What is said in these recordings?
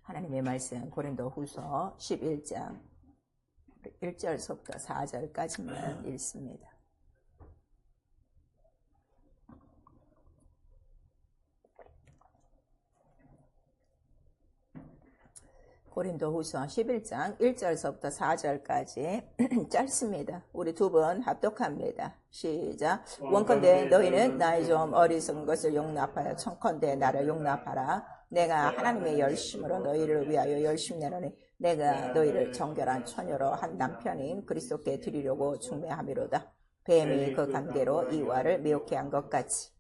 하나님의 말씀 고린도후서 11장 1절서부터 4절까지만 읽습니다. 고린도후서 11장 1절서부터 4절까지 짧습니다. 우리 두 번 합독합니다. 시작. 원컨대 너희는 나의 좀 어리석은 것을 용납하여 청컨대 나를 용납하라. 내가 하나님의 열심으로 너희를 위하여 열심 내노니 내가 너희를 정결한 처녀로 한 남편인 그리스도께 드리려고 중매함이로다. 뱀이 그 관계로 이와를 미혹해 한 것 같이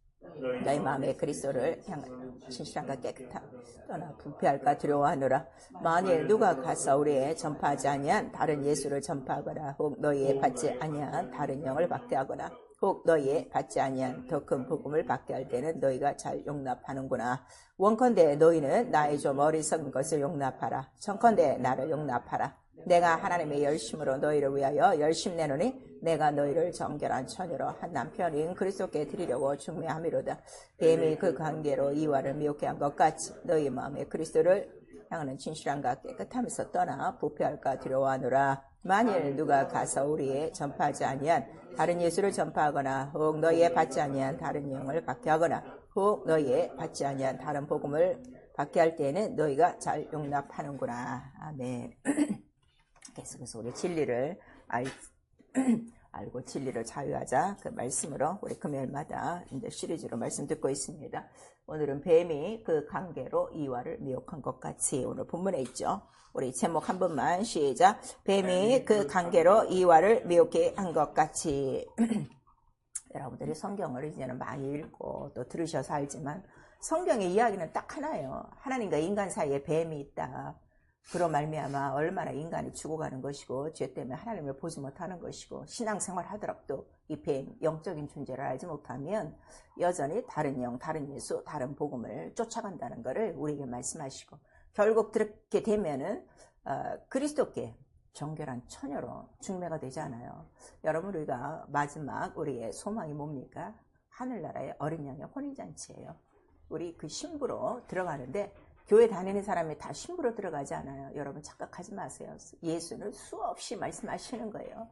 너희 마음에 그리스도를 향한 진실함과 깨끗함 떠나 부패할까 두려워하노라. 만일 누가 가서 우리의 전파하지 아니한 다른 예수를 전파하거나 혹 너희의 받지 아니한 다른 영을 박대하거나 혹 너희의 받지 아니한 더 큰 복음을 받게 할 때는 너희가 잘 용납하는구나. 원컨대 너희는 나의 좀 어리석은 것을 용납하라. 청컨대 나를 용납하라. 내가 하나님의 열심으로 너희를 위하여 열심 내노니 내가 너희를 정결한 처녀로 한 남편인 그리스도께 드리려고 중매함이로다. 뱀이 그 관계로 이와를 미혹해 한 것 같이 너희 마음에 그리스도를 향하는 진실함과 깨끗함에서 떠나 부패할까 두려워하노라. 만일 누가 가서 우리의 전파하지 아니한 다른 예수를 전파하거나 혹 너희의 받지 아니한 다른 영을 받게 하거나 혹 너희의 받지 아니한 다른 복음을 받게 할 때에는 너희가 잘 용납하는구나. 아멘. 계속해서 우리 진리를 알고 진리를 자유하자 그 말씀으로 우리 금요일마다 이제 시리즈로 말씀 듣고 있습니다. 오늘은 뱀이 그 관계로 이와를 미혹한 것 같이 오늘 본문에 있죠. 우리 제목 한 번만 시작. 뱀이 그 관계로 이와를 미혹해 한 것 같이. 여러분들이 성경을 이제는 많이 읽고 또 들으셔서 알지만 성경의 이야기는 딱 하나예요. 하나님과 인간 사이에 뱀이 있다. 그로 말미암아 얼마나 인간이 죽어가는 것이고 죄 때문에 하나님을 보지 못하는 것이고 신앙생활 하더라도 이 뱀 영적인 존재를 알지 못하면 여전히 다른 영, 다른 예수, 다른 복음을 쫓아간다는 것을 우리에게 말씀하시고 결국 그렇게 되면은 그리스도께 정결한 처녀로 중매가 되지 않아요. 여러분 우리가 마지막 우리의 소망이 뭡니까? 하늘나라의 어린 양의 혼인잔치예요. 우리 그 신부로 들어가는데 교회 다니는 사람이 다 신부로 들어가지 않아요. 여러분 착각하지 마세요. 예수는 수없이 말씀하시는 거예요.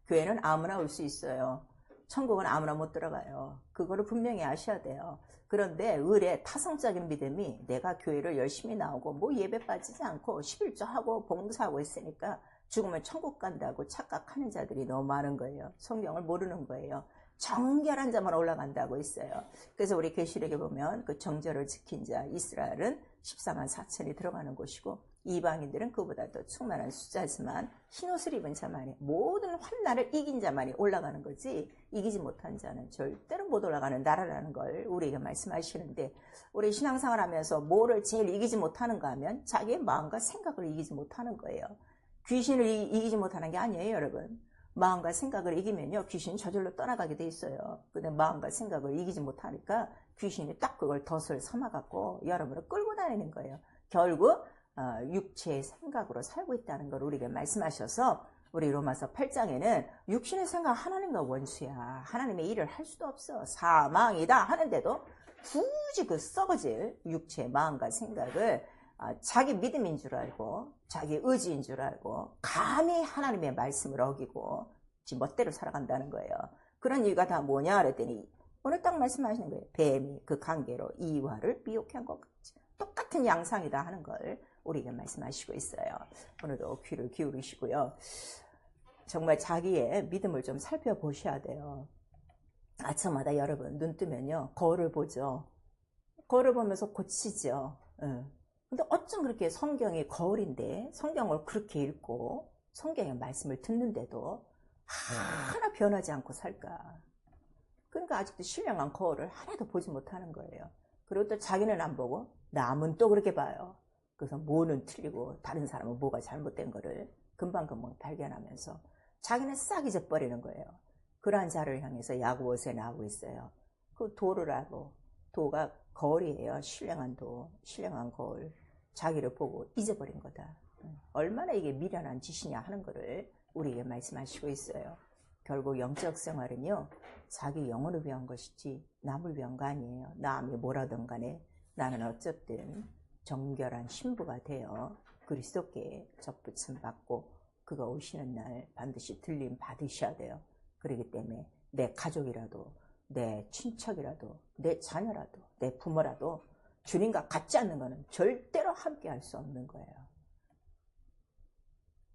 교회는 아무나 올 수 있어요. 천국은 아무나 못 들어가요. 그거를 분명히 아셔야 돼요. 그런데 의례 타성적인 믿음이 내가 교회를 열심히 나오고 뭐 예배 빠지지 않고 11조하고 봉사하고 있으니까 죽으면 천국 간다고 착각하는 자들이 너무 많은 거예요. 성경을 모르는 거예요. 정결한 자만 올라간다고 있어요. 그래서 우리 계시록에 보면 그 정절을 지킨 자 이스라엘은 14만 4천이 들어가는 곳이고 이방인들은 그보다 더 충만한 숫자지만 흰옷을 입은 자만이 모든 환난을 이긴 자만이 올라가는 거지 이기지 못한 자는 절대로 못 올라가는 나라라는 걸 우리에게 말씀하시는데 우리 신앙생활 하면서 뭐를 제일 이기지 못하는가 하면 자기의 마음과 생각을 이기지 못하는 거예요. 귀신을 이기지 못하는 게 아니에요, 여러분. 마음과 생각을 이기면요 귀신이 저절로 떠나가게 돼 있어요. 근데 마음과 생각을 이기지 못하니까 귀신이 딱 그걸 덫을 삼아갖고 여러분을 끌고 다니는 거예요. 결국 육체의 생각으로 살고 있다는 걸 우리에게 말씀하셔서 우리 로마서 8장에는 육신의 생각 하나님과 원수야. 하나님의 일을 할 수도 없어. 사망이다 하는데도 굳이 그 썩어질 육체의 마음과 생각을 자기 믿음인 줄 알고 자기 의지인 줄 알고 감히 하나님의 말씀을 어기고 지 멋대로 살아간다는 거예요. 그런 이유가 다 뭐냐 그랬더니 오늘 딱 말씀하시는 거예요. 뱀이 그 관계로 이와를 미혹해 한 것 같이 똑같은 양상이다 하는 걸 우리에게 말씀하시고 있어요. 오늘도 귀를 기울이시고요. 정말 자기의 믿음을 좀 살펴보셔야 돼요. 아침마다 여러분 눈 뜨면요 거울을 보죠. 거울을 보면서 고치죠. 근데 어쩜 그렇게 성경이 거울인데 성경을 그렇게 읽고 성경의 말씀을 듣는데도 하나 변하지 않고 살까? 그러니까 아직도 신령한 거울을 하나도 보지 못하는 거예요. 그리고 또 자기는 안 보고 남은 또 그렇게 봐요. 그래서 뭐는 틀리고 다른 사람은 뭐가 잘못된 거를 금방금방 발견하면서 자기는 싹 잊어버리는 거예요. 그러한 자를 향해서 야고보서에 나오고 있어요. 그 도를 알고 도가 거울이에요. 신령한 도, 신령한 거울. 자기를 보고 잊어버린 거다. 얼마나 이게 미련한 짓이냐 하는 거를 우리에게 말씀하시고 있어요. 결국 영적 생활은요 자기 영혼을 위한 것이지 남을 위한 거 아니에요. 남이 뭐라든 간에 나는 어쨌든 정결한 신부가 되어 그리스도께 접붙임 받고 그가 오시는 날 반드시 들림 받으셔야 돼요. 그렇기 때문에 내 가족이라도 내 친척이라도 내 자녀라도 내 부모라도 주님과 같지 않는 것은 절대로 함께 할 수 없는 거예요.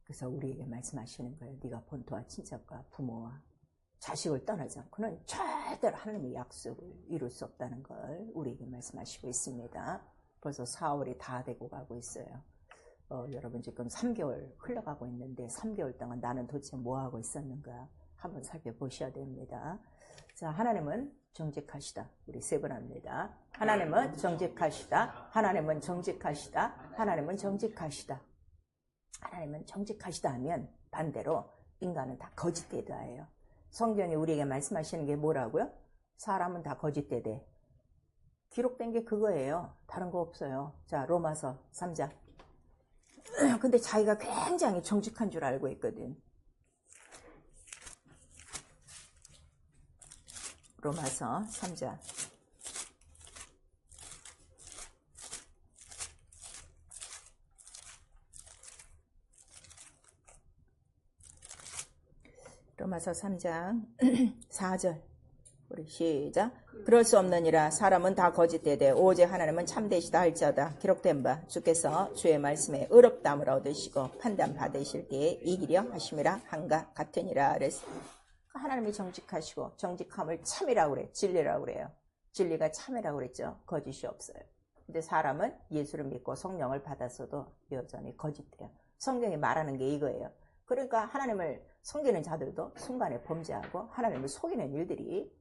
그래서 우리에게 말씀하시는 거예요. 네가 본토와 친척과 부모와 자식을 떠나지 않고는 절대로 하나님의 약속을 이룰 수 없다는 걸 우리에게 말씀하시고 있습니다. 벌써 4월이 다 되고 가고 있어요. 여러분 지금 3개월 흘러가고 있는데 3개월 동안 나는 도대체 뭐하고 있었는가 한번 살펴보셔야 됩니다. 자, 하나님은 정직하시다. 우리 세 번 합니다. 하나님은 정직하시다. 하나님은 정직하시다. 하나님은 정직하시다. 하나님은 정직하시다 하면 반대로 인간은 다 거짓되다예요. 성경이 우리에게 말씀하시는 게 뭐라고요? 사람은 다 거짓되대. 기록된 게 그거예요. 다른 거 없어요. 자, 로마서 3장. 근데 자기가 굉장히 정직한 줄 알고 있거든. 로마서 3장. 로마서 3장 4절. 우리 시작. 그럴 수 없느니라. 사람은 다 거짓되되 오직 하나님은 참되시다 할지어다. 기록된 바 주께서 주의 말씀에 의롭다함을 얻으시고 판단 받으실 때에 이기려 하심이라 한가 같으니라. 그래서 하나님이 정직하시고 정직함을 참이라고 그래. 진리라고 그래요. 진리가 참이라고 그랬죠. 거짓이 없어요. 근데 사람은 예수를 믿고 성령을 받았어도 여전히 거짓돼요. 성경이 말하는 게 이거예요. 그러니까 하나님을 섬기는 자들도 순간에 범죄하고 하나님을 속이는 일들이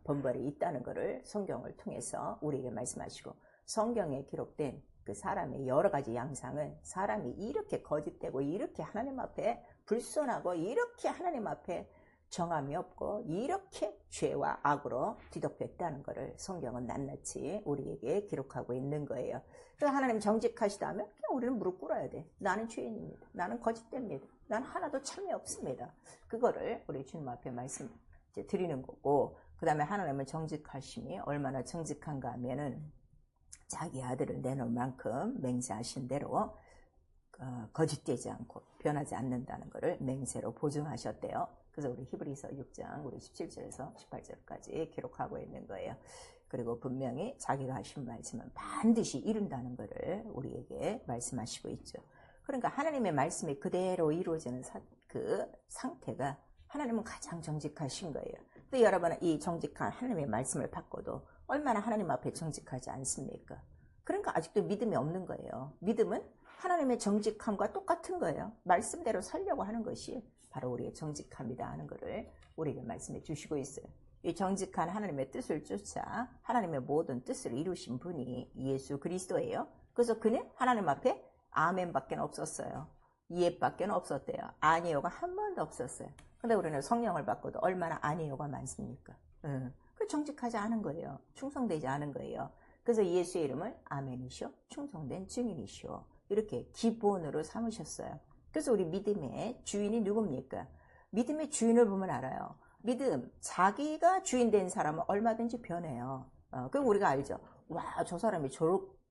번벌이 있다는 것을 성경을 통해서 우리에게 말씀하시고, 성경에 기록된 그 사람의 여러 가지 양상은 사람이 이렇게 거짓되고 이렇게 하나님 앞에 불순하고 이렇게 하나님 앞에 정함이 없고 이렇게 죄와 악으로 뒤덮여 있다는 것을 성경은 낱낱이 우리에게 기록하고 있는 거예요. 그래서 하나님 정직하시다면 그냥 우리는 무릎 꿇어야 돼. 나는 죄인입니다. 나는 거짓됩니다. 나는 하나도 참이 없습니다. 그거를 우리 주님 앞에 말씀 드리는 거고, 그 다음에 하나님은 정직하심이 얼마나 정직한가 하면은 자기 아들을 내놓을 만큼 맹세하신 대로 거짓되지 않고 변하지 않는다는 것을 맹세로 보증하셨대요. 그래서 우리 히브리서 6장 우리 17절에서 18절까지 기록하고 있는 거예요. 그리고 분명히 자기가 하신 말씀은 반드시 이룬다는 것을 우리에게 말씀하시고 있죠. 그러니까 하나님의 말씀이 그대로 이루어지는 그 상태가 하나님은 가장 정직하신 거예요. 또 여러분은 이 정직한 하나님의 말씀을 받고도 얼마나 하나님 앞에 정직하지 않습니까? 그러니까 아직도 믿음이 없는 거예요. 믿음은 하나님의 정직함과 똑같은 거예요. 말씀대로 살려고 하는 것이 바로 우리의 정직함이다 하는 것을 우리에게 말씀해 주시고 있어요. 이 정직한 하나님의 뜻을 쫓아 하나님의 모든 뜻을 이루신 분이 예수 그리스도예요. 그래서 그는 하나님 앞에 아멘밖에 없었어요. 이해밖에 없었대요. 아니요가 한 번도 없었어요. 근데 우리는 성령을 받고도 얼마나 아니요가 많습니까? 그 정직하지 않은 거예요. 충성되지 않은 거예요. 그래서 예수의 이름을 아멘이시오, 충성된 증인이시오, 이렇게 기본으로 삼으셨어요. 그래서 우리 믿음의 주인이 누굽니까? 믿음의 주인을 보면 알아요. 믿음, 자기가 주인 된 사람은 얼마든지 변해요. 그럼 우리가 알죠. 와, 저 사람이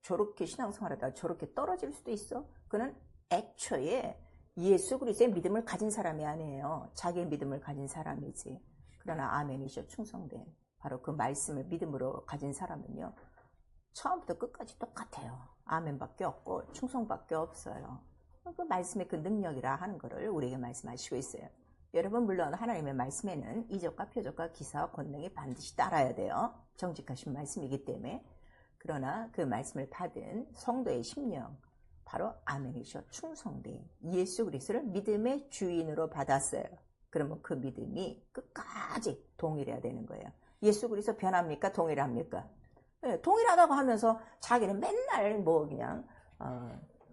저렇게 신앙생활하다가 저렇게 떨어질 수도 있어? 그는 애초에 예수 그리스도의 믿음을 가진 사람이 아니에요. 자기의 믿음을 가진 사람이지. 그러나 아멘이시오, 충성된, 바로 그 말씀을 믿음으로 가진 사람은요, 처음부터 끝까지 똑같아요. 아멘밖에 없고 충성밖에 없어요. 그 말씀의 그 능력이라 하는 것을 우리에게 말씀하시고 있어요. 여러분, 물론 하나님의 말씀에는 이적과 표적과 기사와 권능이 반드시 따라야 돼요. 정직하신 말씀이기 때문에. 그러나 그 말씀을 받은 성도의 심령, 바로 아멘이셔, 충성된 예수 그리스도를 믿음의 주인으로 받았어요. 그러면 그 믿음이 끝까지 동일해야 되는 거예요. 예수 그리스도 변합니까? 동일합니까? 네, 동일하다고 하면서 자기는 맨날 뭐 그냥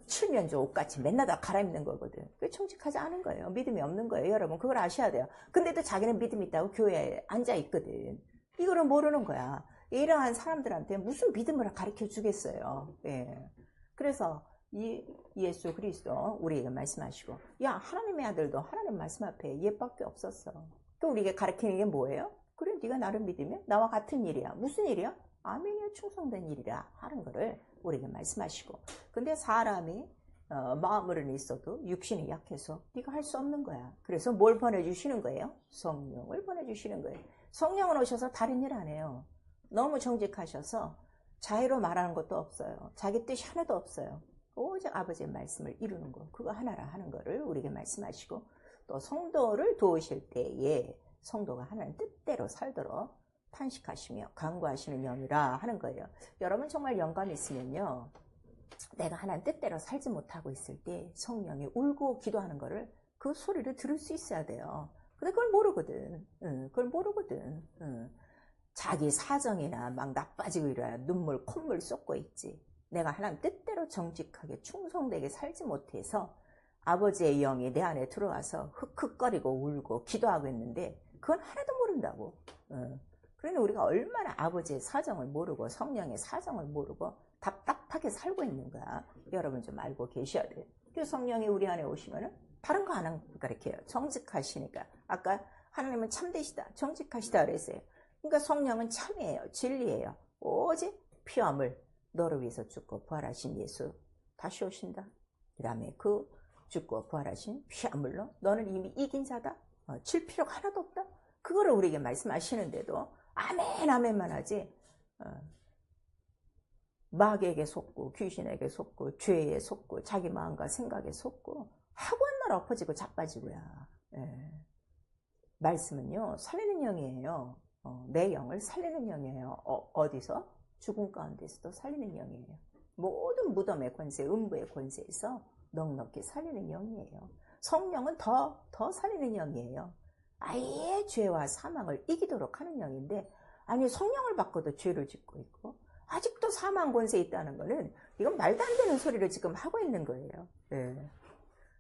칠면조 옷같이 맨날 다 갈아입는 거거든. 그게 정직하지 않은 거예요. 믿음이 없는 거예요. 여러분, 그걸 아셔야 돼요. 근데도 자기는 믿음이 있다고 교회에 앉아 있거든. 이거를 모르는 거야. 이러한 사람들한테 무슨 믿음을 가르쳐 주겠어요. 예. 그래서 이 예수 그리스도 우리에게 말씀하시고, 야, 하나님의 아들도 하나님 말씀 앞에 예밖에 없었어. 또 우리에게 가르치는 게 뭐예요? 그래, 네가 나를 믿으면 나와 같은 일이야. 무슨 일이야? 아멘이야, 충성된 일이라 하는 거를 우리에게 말씀하시고. 근데 사람이 마음으로는 있어도 육신이 약해서 네가 할 수 없는 거야. 그래서 뭘 보내주시는 거예요? 성령을 보내주시는 거예요. 성령은 오셔서 다른 일 안 해요. 너무 정직하셔서 자유로 말하는 것도 없어요. 자기 뜻이 하나도 없어요. 오직 아버지의 말씀을 이루는 거, 그거 하나라 하는 거를 우리에게 말씀하시고, 또 성도를 도우실 때에 성도가 하나님 뜻대로 살도록 탄식하시며 간구하시는 영이라 하는 거예요. 여러분 정말 영감이 있으면요, 내가 하나님 뜻대로 살지 못하고 있을 때 성령이 울고 기도하는 거를, 그 소리를 들을 수 있어야 돼요. 근데 그걸 모르거든. 그걸 모르거든. 자기 사정이나 막 나빠지고 이래야 눈물 콧물 쏟고 있지. 내가 하나님 뜻대로 정직하게 충성되게 살지 못해서 아버지의 영이 내 안에 들어와서 흑흑거리고 울고 기도하고 있는데 그건 하나도 모른다고. 그러니 우리가 얼마나 아버지의 사정을 모르고 성령의 사정을 모르고 답답하게 살고 있는 거야. 여러분 좀 알고 계셔야 돼요. 그 성령이 우리 안에 오시면은 다른 거 안 하고 가르쳐요. 정직하시니까. 아까 하나님은 참되시다, 정직하시다 그랬어요. 그러니까 성령은 참이에요. 진리예요. 오직 피함을 너를 위해서 죽고 부활하신 예수 다시 오신다. 그 다음에 그 죽고 부활하신 피함을로 너는 이미 이긴 자다. 칠 필요가 하나도 없다. 그거를 우리에게 말씀하시는데도 아멘 아멘만 하지. 마귀에게 속고 귀신에게 속고 죄에 속고 자기 마음과 생각에 속고 하고 한 날 엎어지고 자빠지고야. 말씀은요 살리는 영이에요. 내 영을 살리는 영이에요. 어디서? 죽음 가운데서도 살리는 영이에요. 모든 무덤의 권세, 음부의 권세에서 넉넉히 살리는 영이에요. 성령은 더 살리는 영이에요. 아예 죄와 사망을 이기도록 하는 영인데, 아니 성령을 받고도 죄를 짓고 있고 아직도 사망 권세에 있다는 거는 이건 말도 안 되는 소리를 지금 하고 있는 거예요.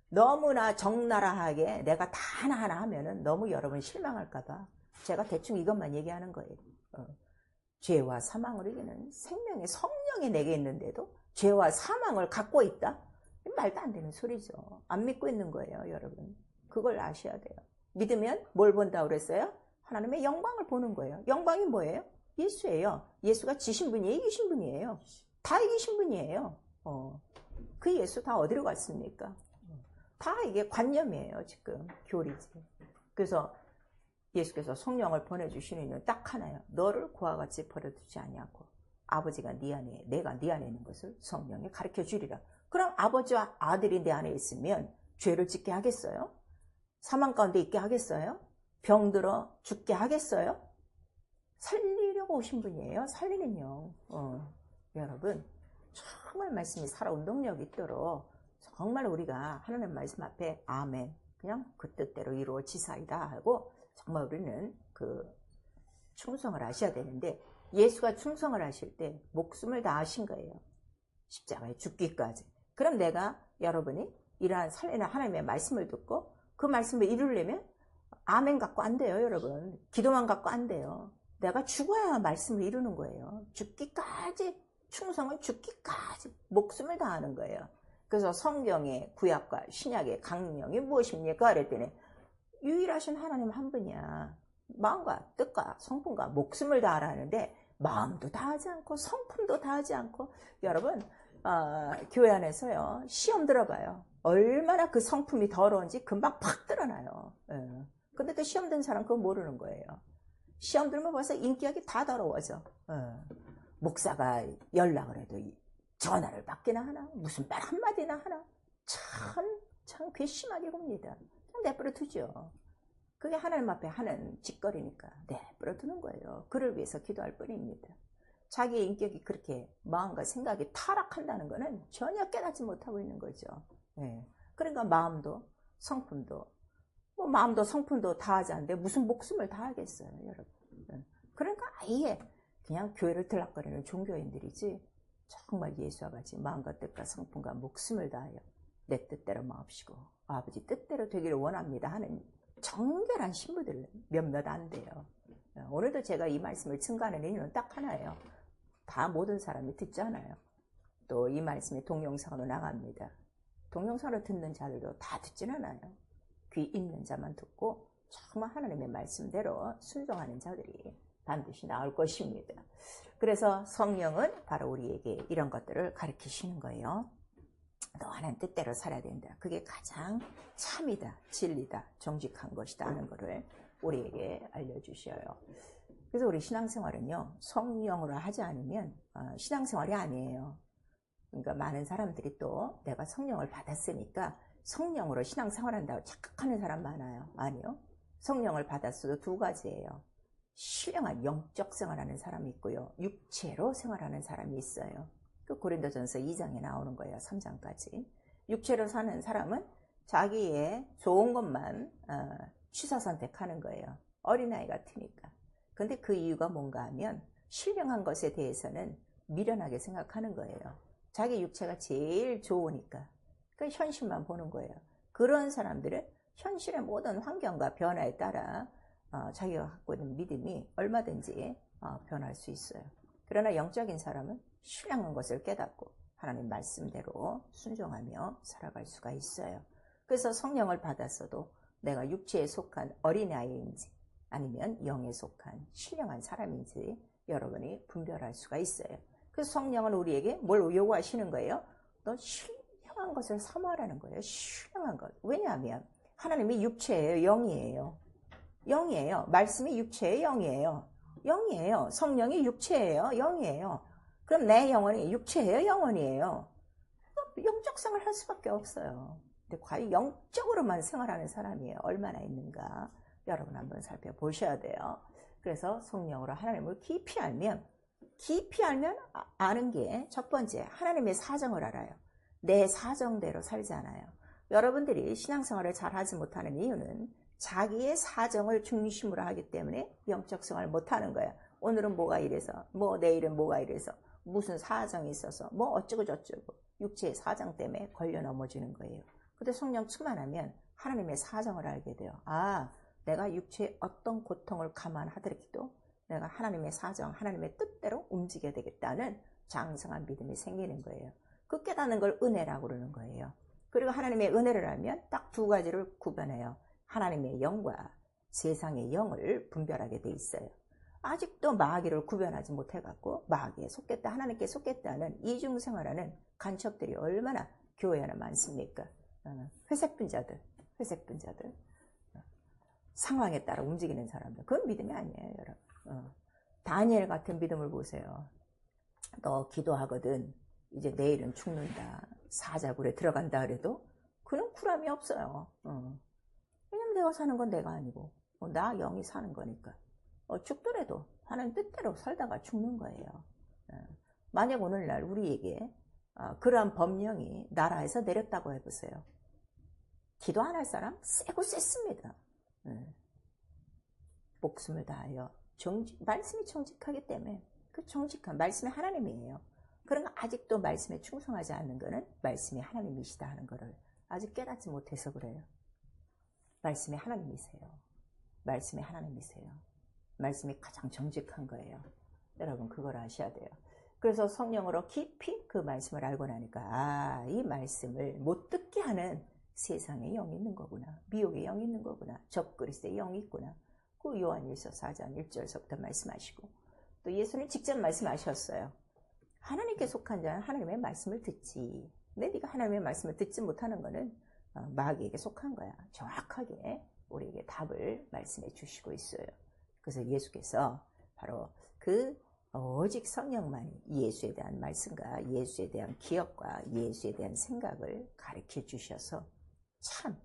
너무나 적나라하게 내가 다 하나하나 하면은 너무 여러분 실망할까봐 제가 대충 이것만 얘기하는 거예요. 죄와 사망을 이기는 생명의 성령이 내게 있는데도 죄와 사망을 갖고 있다? 말도 안 되는 소리죠. 안 믿고 있는 거예요, 여러분. 그걸 아셔야 돼요. 믿으면 뭘 본다고 그랬어요? 하나님의 영광을 보는 거예요. 영광이 뭐예요? 예수예요. 예수가 지신 분이에요, 이기신 분이에요. 다 이기신 분이에요. 그 예수 다 어디로 갔습니까? 다 이게 관념이에요, 지금. 교리지. 그래서 예수께서 성령을 보내주시는 이유는 딱 하나예요. 너를 그와 같이 버려두지 아니하고 아버지가 네 안에, 내가 네 안에 있는 것을 성령이 가르쳐 주리라. 그럼 아버지와 아들이 내 안에 있으면 죄를 짓게 하겠어요? 사망 가운데 있게 하겠어요? 병들어 죽게 하겠어요? 살리려고 오신 분이에요. 살리는 영. 여러분 정말 말씀이 살아온 능력이 있도록 정말 우리가 하나님 말씀 앞에 아멘, 그냥 그 뜻대로 이루어지사이다 하고 정말 우리는 그 충성을 하셔야 되는데, 예수가 충성을 하실 때 목숨을 다 하신 거예요. 십자가에 죽기까지. 그럼 내가, 여러분이 이러한 살리는 하나님의 말씀을 듣고 그 말씀을 이루려면 아멘 갖고 안 돼요, 여러분. 기도만 갖고 안 돼요. 내가 죽어야 말씀을 이루는 거예요. 죽기까지, 충성은 죽기까지 목숨을 다하는 거예요. 그래서 성경의 구약과 신약의 강령이 무엇입니까? 그랬더니 유일하신 하나님 한 분이야. 마음과 뜻과 성품과 목숨을 다하라는데 마음도 다하지 않고 성품도 다하지 않고, 여러분 교회 안에서요 시험 들어봐요. 얼마나 그 성품이 더러운지 금방 팍 드러나요. 근데 또 시험 든 사람 그거 모르는 거예요. 시험 들면 벌써 인격이 다 더러워져. 목사가 연락을 해도 전화를 받기나 하나, 무슨 말 한마디나 하나, 참 괘씸하게 봅니다. 내버려 두죠. 그게 하나님 앞에 하는 짓거리니까 내버려 두는 거예요. 그를 위해서 기도할 뿐입니다. 자기의 인격이 그렇게 마음과 생각이 타락한다는 것은 전혀 깨닫지 못하고 있는 거죠. 그러니까 마음도 성품도, 뭐 마음도 성품도 다하지 않는데 무슨 목숨을 다하겠어요, 여러분. 그러니까 아예 그냥 교회를 들락거리는 종교인들이지, 정말 예수와 같이 마음과 뜻과 성품과 목숨을 다하여 내 뜻대로 마옵시고 아버지 뜻대로 되기를 원합니다 하는 정결한 신부들 몇몇 안 돼요. 오늘도 제가 이 말씀을 증거하는 이유는 딱 하나예요. 다 모든 사람이 듣잖아요. 또 이 말씀이 동영상으로 나갑니다. 동영상으로 듣는 자들도 다 듣진 않아요. 귀 있는 자만 듣고 정말 하나님의 말씀대로 순종하는 자들이 반드시 나올 것입니다. 그래서 성령은 바로 우리에게 이런 것들을 가르치시는 거예요. 너 하나님 뜻대로 살아야 된다. 그게 가장 참이다, 진리다, 정직한 것이다 하는 것을 우리에게 알려주셔요. 그래서 우리 신앙생활은요, 성령으로 하지 않으면 신앙생활이 아니에요. 그러니까 많은 사람들이 또 내가 성령을 받았으니까 성령으로 신앙생활한다고 착각하는 사람 많아요. 아니요. 성령을 받았어도 두 가지예요. 신령한 영적 생활하는 사람이 있고요. 육체로 생활하는 사람이 있어요. 그 고린도전서 2장에 나오는 거예요. 3장까지. 육체로 사는 사람은 자기의 좋은 것만 취사 선택하는 거예요. 어린아이 같으니까. 근데 그 이유가 뭔가 하면 신령한 것에 대해서는 미련하게 생각하는 거예요. 자기 육체가 제일 좋으니까. 그 현실만 보는 거예요. 그런 사람들은 현실의 모든 환경과 변화에 따라 자기가 갖고 있는 믿음이 얼마든지 변할 수 있어요. 그러나 영적인 사람은 신령한 것을 깨닫고 하나님 말씀대로 순종하며 살아갈 수가 있어요. 그래서 성령을 받았어도 내가 육체에 속한 어린아이인지 아니면 영에 속한 신령한 사람인지 여러분이 분별할 수가 있어요. 그래서 성령은 우리에게 뭘 요구하시는 거예요? 너 신령한 것을 사모하라는 거예요. 신령한 것. 왜냐하면 하나님이 육체예요, 영이에요. 영이에요. 말씀이 육체의 영이에요. 영이에요. 성령이 육체예요, 영이에요. 그럼 내 영혼이 육체예요, 영혼이에요. 영적 생활을 할 수밖에 없어요. 근데 과연 영적으로만 생활하는 사람이 얼마나 있는가 여러분 한번 살펴보셔야 돼요. 그래서 성령으로 하나님을 깊이 알면 아는 게 첫 번째, 하나님의 사정을 알아요. 내 사정대로 살지 않아요. 여러분들이 신앙생활을 잘 하지 못하는 이유는 자기의 사정을 중심으로 하기 때문에 영적 생활을 못하는 거예요. 오늘은 뭐가 이래서, 내일은 뭐가 이래서, 무슨 사정이 있어서, 어쩌고 저쩌고 육체의 사정 때문에 걸려 넘어지는 거예요. 근데 성령 충만하면 하나님의 사정을 알게 돼요. 내가 육체의 어떤 고통을 감안하더라도 내가 하나님의 사정, 하나님의 뜻대로 움직여야 되겠다는 장성한 믿음이 생기는 거예요. 그 깨닫는 걸 은혜라고 그러는 거예요. 그리고 하나님의 은혜를 알면 딱 두 가지를 구분해요. 하나님의 영과 세상의 영을 분별하게 돼 있어요. 아직도 마귀를 구별하지 못해갖고 마귀에 속겠다, 하나님께 속겠다는 이중생활하는 간첩들이 얼마나 교회 안에 많습니까? 회색 분자들. 상황에 따라 움직이는 사람들. 그건 믿음이 아니에요, 여러분. 다니엘 같은 믿음을 보세요. 너 기도하거든. 이제 내일은 죽는다. 사자굴에 들어간다 그래도 그는 쿨함이 없어요. 왜냐면 내가 사는 건 내가 아니고 나 영이 사는 거니까. 죽더라도 하나님 뜻대로 살다가 죽는 거예요. 만약 오늘날 우리에게 그러한 법령이 나라에서 내렸다고 해보세요. 기도 안 할 사람 세고 셌습니다. 목숨을 다하여 말씀이 정직하기 때문에 그 정직한 말씀이 하나님이에요. 그러나 아직도 말씀에 충성하지 않는 것은 말씀이 하나님이시다 하는 것을 아직 깨닫지 못해서 그래요. 말씀이 하나님이세요. 말씀이 하나님이세요. 말씀이 가장 정직한 거예요. 여러분 그걸 아셔야 돼요. 그래서 성령으로 깊이 그 말씀을 알고 나니까 이 말씀을 못 듣게 하는 세상에 영이 있는 거구나. 미혹의 영이 있는 거구나. 적그리스도의 영이 있구나. 그 요한일서 4장 1절서부터 말씀하시고 또 예수님 직접 말씀하셨어요. 하나님께 속한 자는 하나님의 말씀을 듣지. 근데 네가 하나님의 말씀을 듣지 못하는 거는 마귀에게 속한 거야. 정확하게 우리에게 답을 말씀해 주시고 있어요. 그래서 예수께서 바로 그 오직 성령만이 예수에 대한 말씀과 예수에 대한 기억과 예수에 대한 생각을 가르쳐 주셔서 참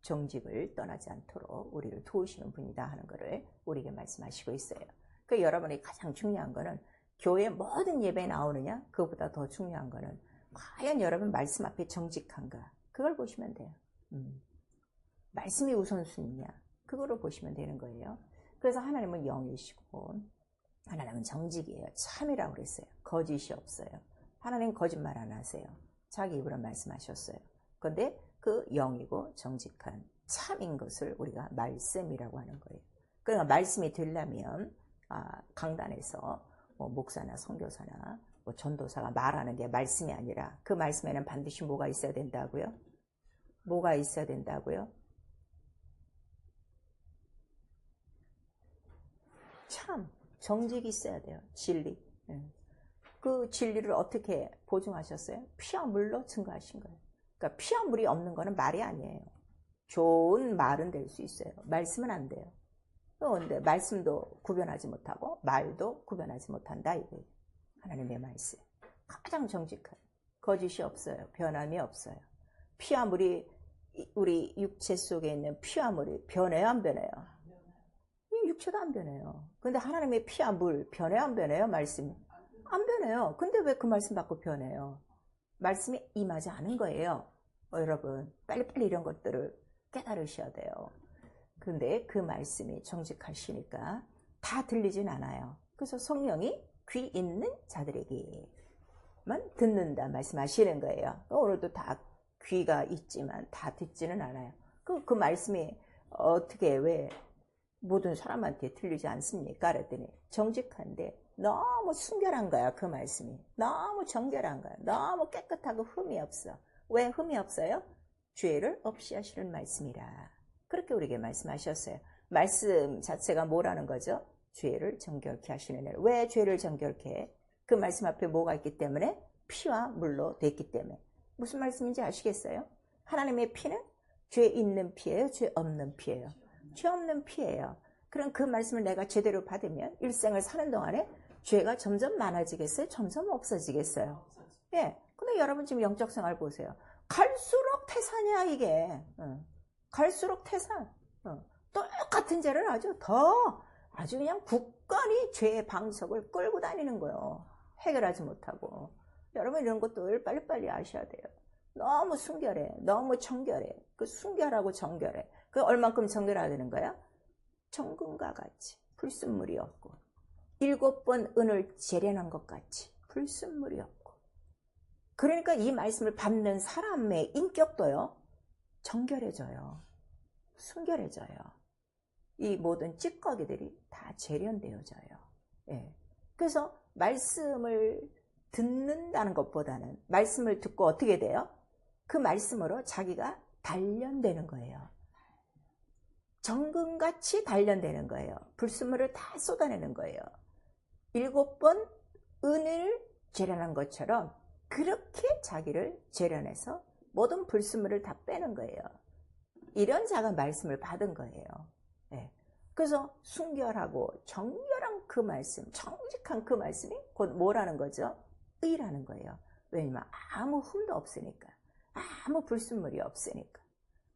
정직을 떠나지 않도록 우리를 도우시는 분이다 하는 것을 우리에게 말씀하시고 있어요. 그 여러분이 가장 중요한 거는 교회 모든 예배에 나오느냐? 그것보다 더 중요한 거는 과연 여러분 말씀 앞에 정직한가? 그걸 보시면 돼요. 말씀이 우선순위냐? 그거를 보시면 되는 거예요. 그래서 하나님은 영이시고 하나님은 정직이에요. 참이라고 그랬어요. 거짓이 없어요. 하나님 거짓말 안 하세요. 자기 입으로 말씀하셨어요. 그런데 그 영이고 정직한 참인 것을 우리가 말씀이라고 하는 거예요. 그러니까 말씀이 되려면 강단에서 목사나 선교사나 전도사가 말하는 게 말씀이 아니라 그 말씀에는 반드시 뭐가 있어야 된다고요? 뭐가 있어야 된다고요? 참, 정직이 있어야 돼요. 진리. 예. 그 진리를 어떻게 보증하셨어요? 피와 물로 증거하신 거예요. 그러니까 피와 물이 없는 거는 말이 아니에요. 좋은 말은 될 수 있어요. 말씀은 안 돼요. 그런데 말씀도 구별하지 못하고 말도 구별하지 못한다 이거예요. 하나님의 말씀. 가장 정직한. 거짓이 없어요. 변함이 없어요. 피와 물이 우리 육체 속에 있는 피와 물이 변해요, 안 변해요? 이 육체도 안 변해요. 근데 하나님의 피와 물 변해요, 안 변해요? 말씀이 안 변해요. 근데 왜 그 말씀 받고 변해요? 말씀이 임하지 않은 거예요. 여러분 빨리빨리 이런 것들을 깨달으셔야 돼요. 근데 그 말씀이 정직하시니까 다 들리진 않아요. 그래서 성령이 귀 있는 자들에게만 듣는다 말씀하시는 거예요. 오늘도 다 귀가 있지만 다 듣지는 않아요. 그 말씀이 어떻게 왜 모든 사람한테 들리지 않습니까? 그랬더니 정직한데 너무 순결한 거야. 그 말씀이 너무 정결한 거야. 너무 깨끗하고 흠이 없어. 왜 흠이 없어요? 죄를 없이 하시는 말씀이라. 그렇게 우리에게 말씀하셨어요. 말씀 자체가 뭐라는 거죠? 죄를 정결케 하시는 일. 왜 죄를 정결케 해? 그 말씀 앞에 뭐가 있기 때문에? 피와 물로 됐기 때문에. 무슨 말씀인지 아시겠어요? 하나님의 피는 죄 있는 피예요? 죄 없는 피예요? 죄 없는 피예요. 그럼 그 말씀을 내가 제대로 받으면 일생을 사는 동안에 죄가 점점 많아지겠어요? 점점 없어지겠어요? 예. 근데 여러분 지금 영적 생활 보세요. 갈수록 태산이야 이게. 갈수록 태산. 똑같은 죄를 아주 그냥 굳건히 죄의 방석을 끌고 다니는 거예요. 해결하지 못하고. 여러분 이런 것들 빨리빨리 아셔야 돼요. 너무 순결해. 너무 정결해. 그 순결하고 정결해. 그 얼만큼 정결해야 되는 거야? 정금과 같이 불순물이 없고 7번 은을 재련한 것 같이 불순물이 없고. 그러니까 이 말씀을 받는 사람의 인격도요 정결해져요. 순결해져요. 이 모든 찌꺼기들이 다 재련되어져요. 예. 그래서 말씀을 듣는다는 것보다는 말씀을 듣고 어떻게 돼요? 그 말씀으로 자기가 단련되는 거예요. 정금같이 단련되는 거예요. 불순물을 다 쏟아내는 거예요. 7번 은을 재련한 것처럼 그렇게 자기를 재련해서 모든 불순물을 다 빼는 거예요. 이런 자가 말씀을 받은 거예요. 네. 그래서 순결하고 정결한 그 말씀, 정직한 그 말씀이 곧 뭐라는 거죠? 의라는 거예요. 왜냐면 아무 흠도 없으니까. 아무 불순물이 없으니까.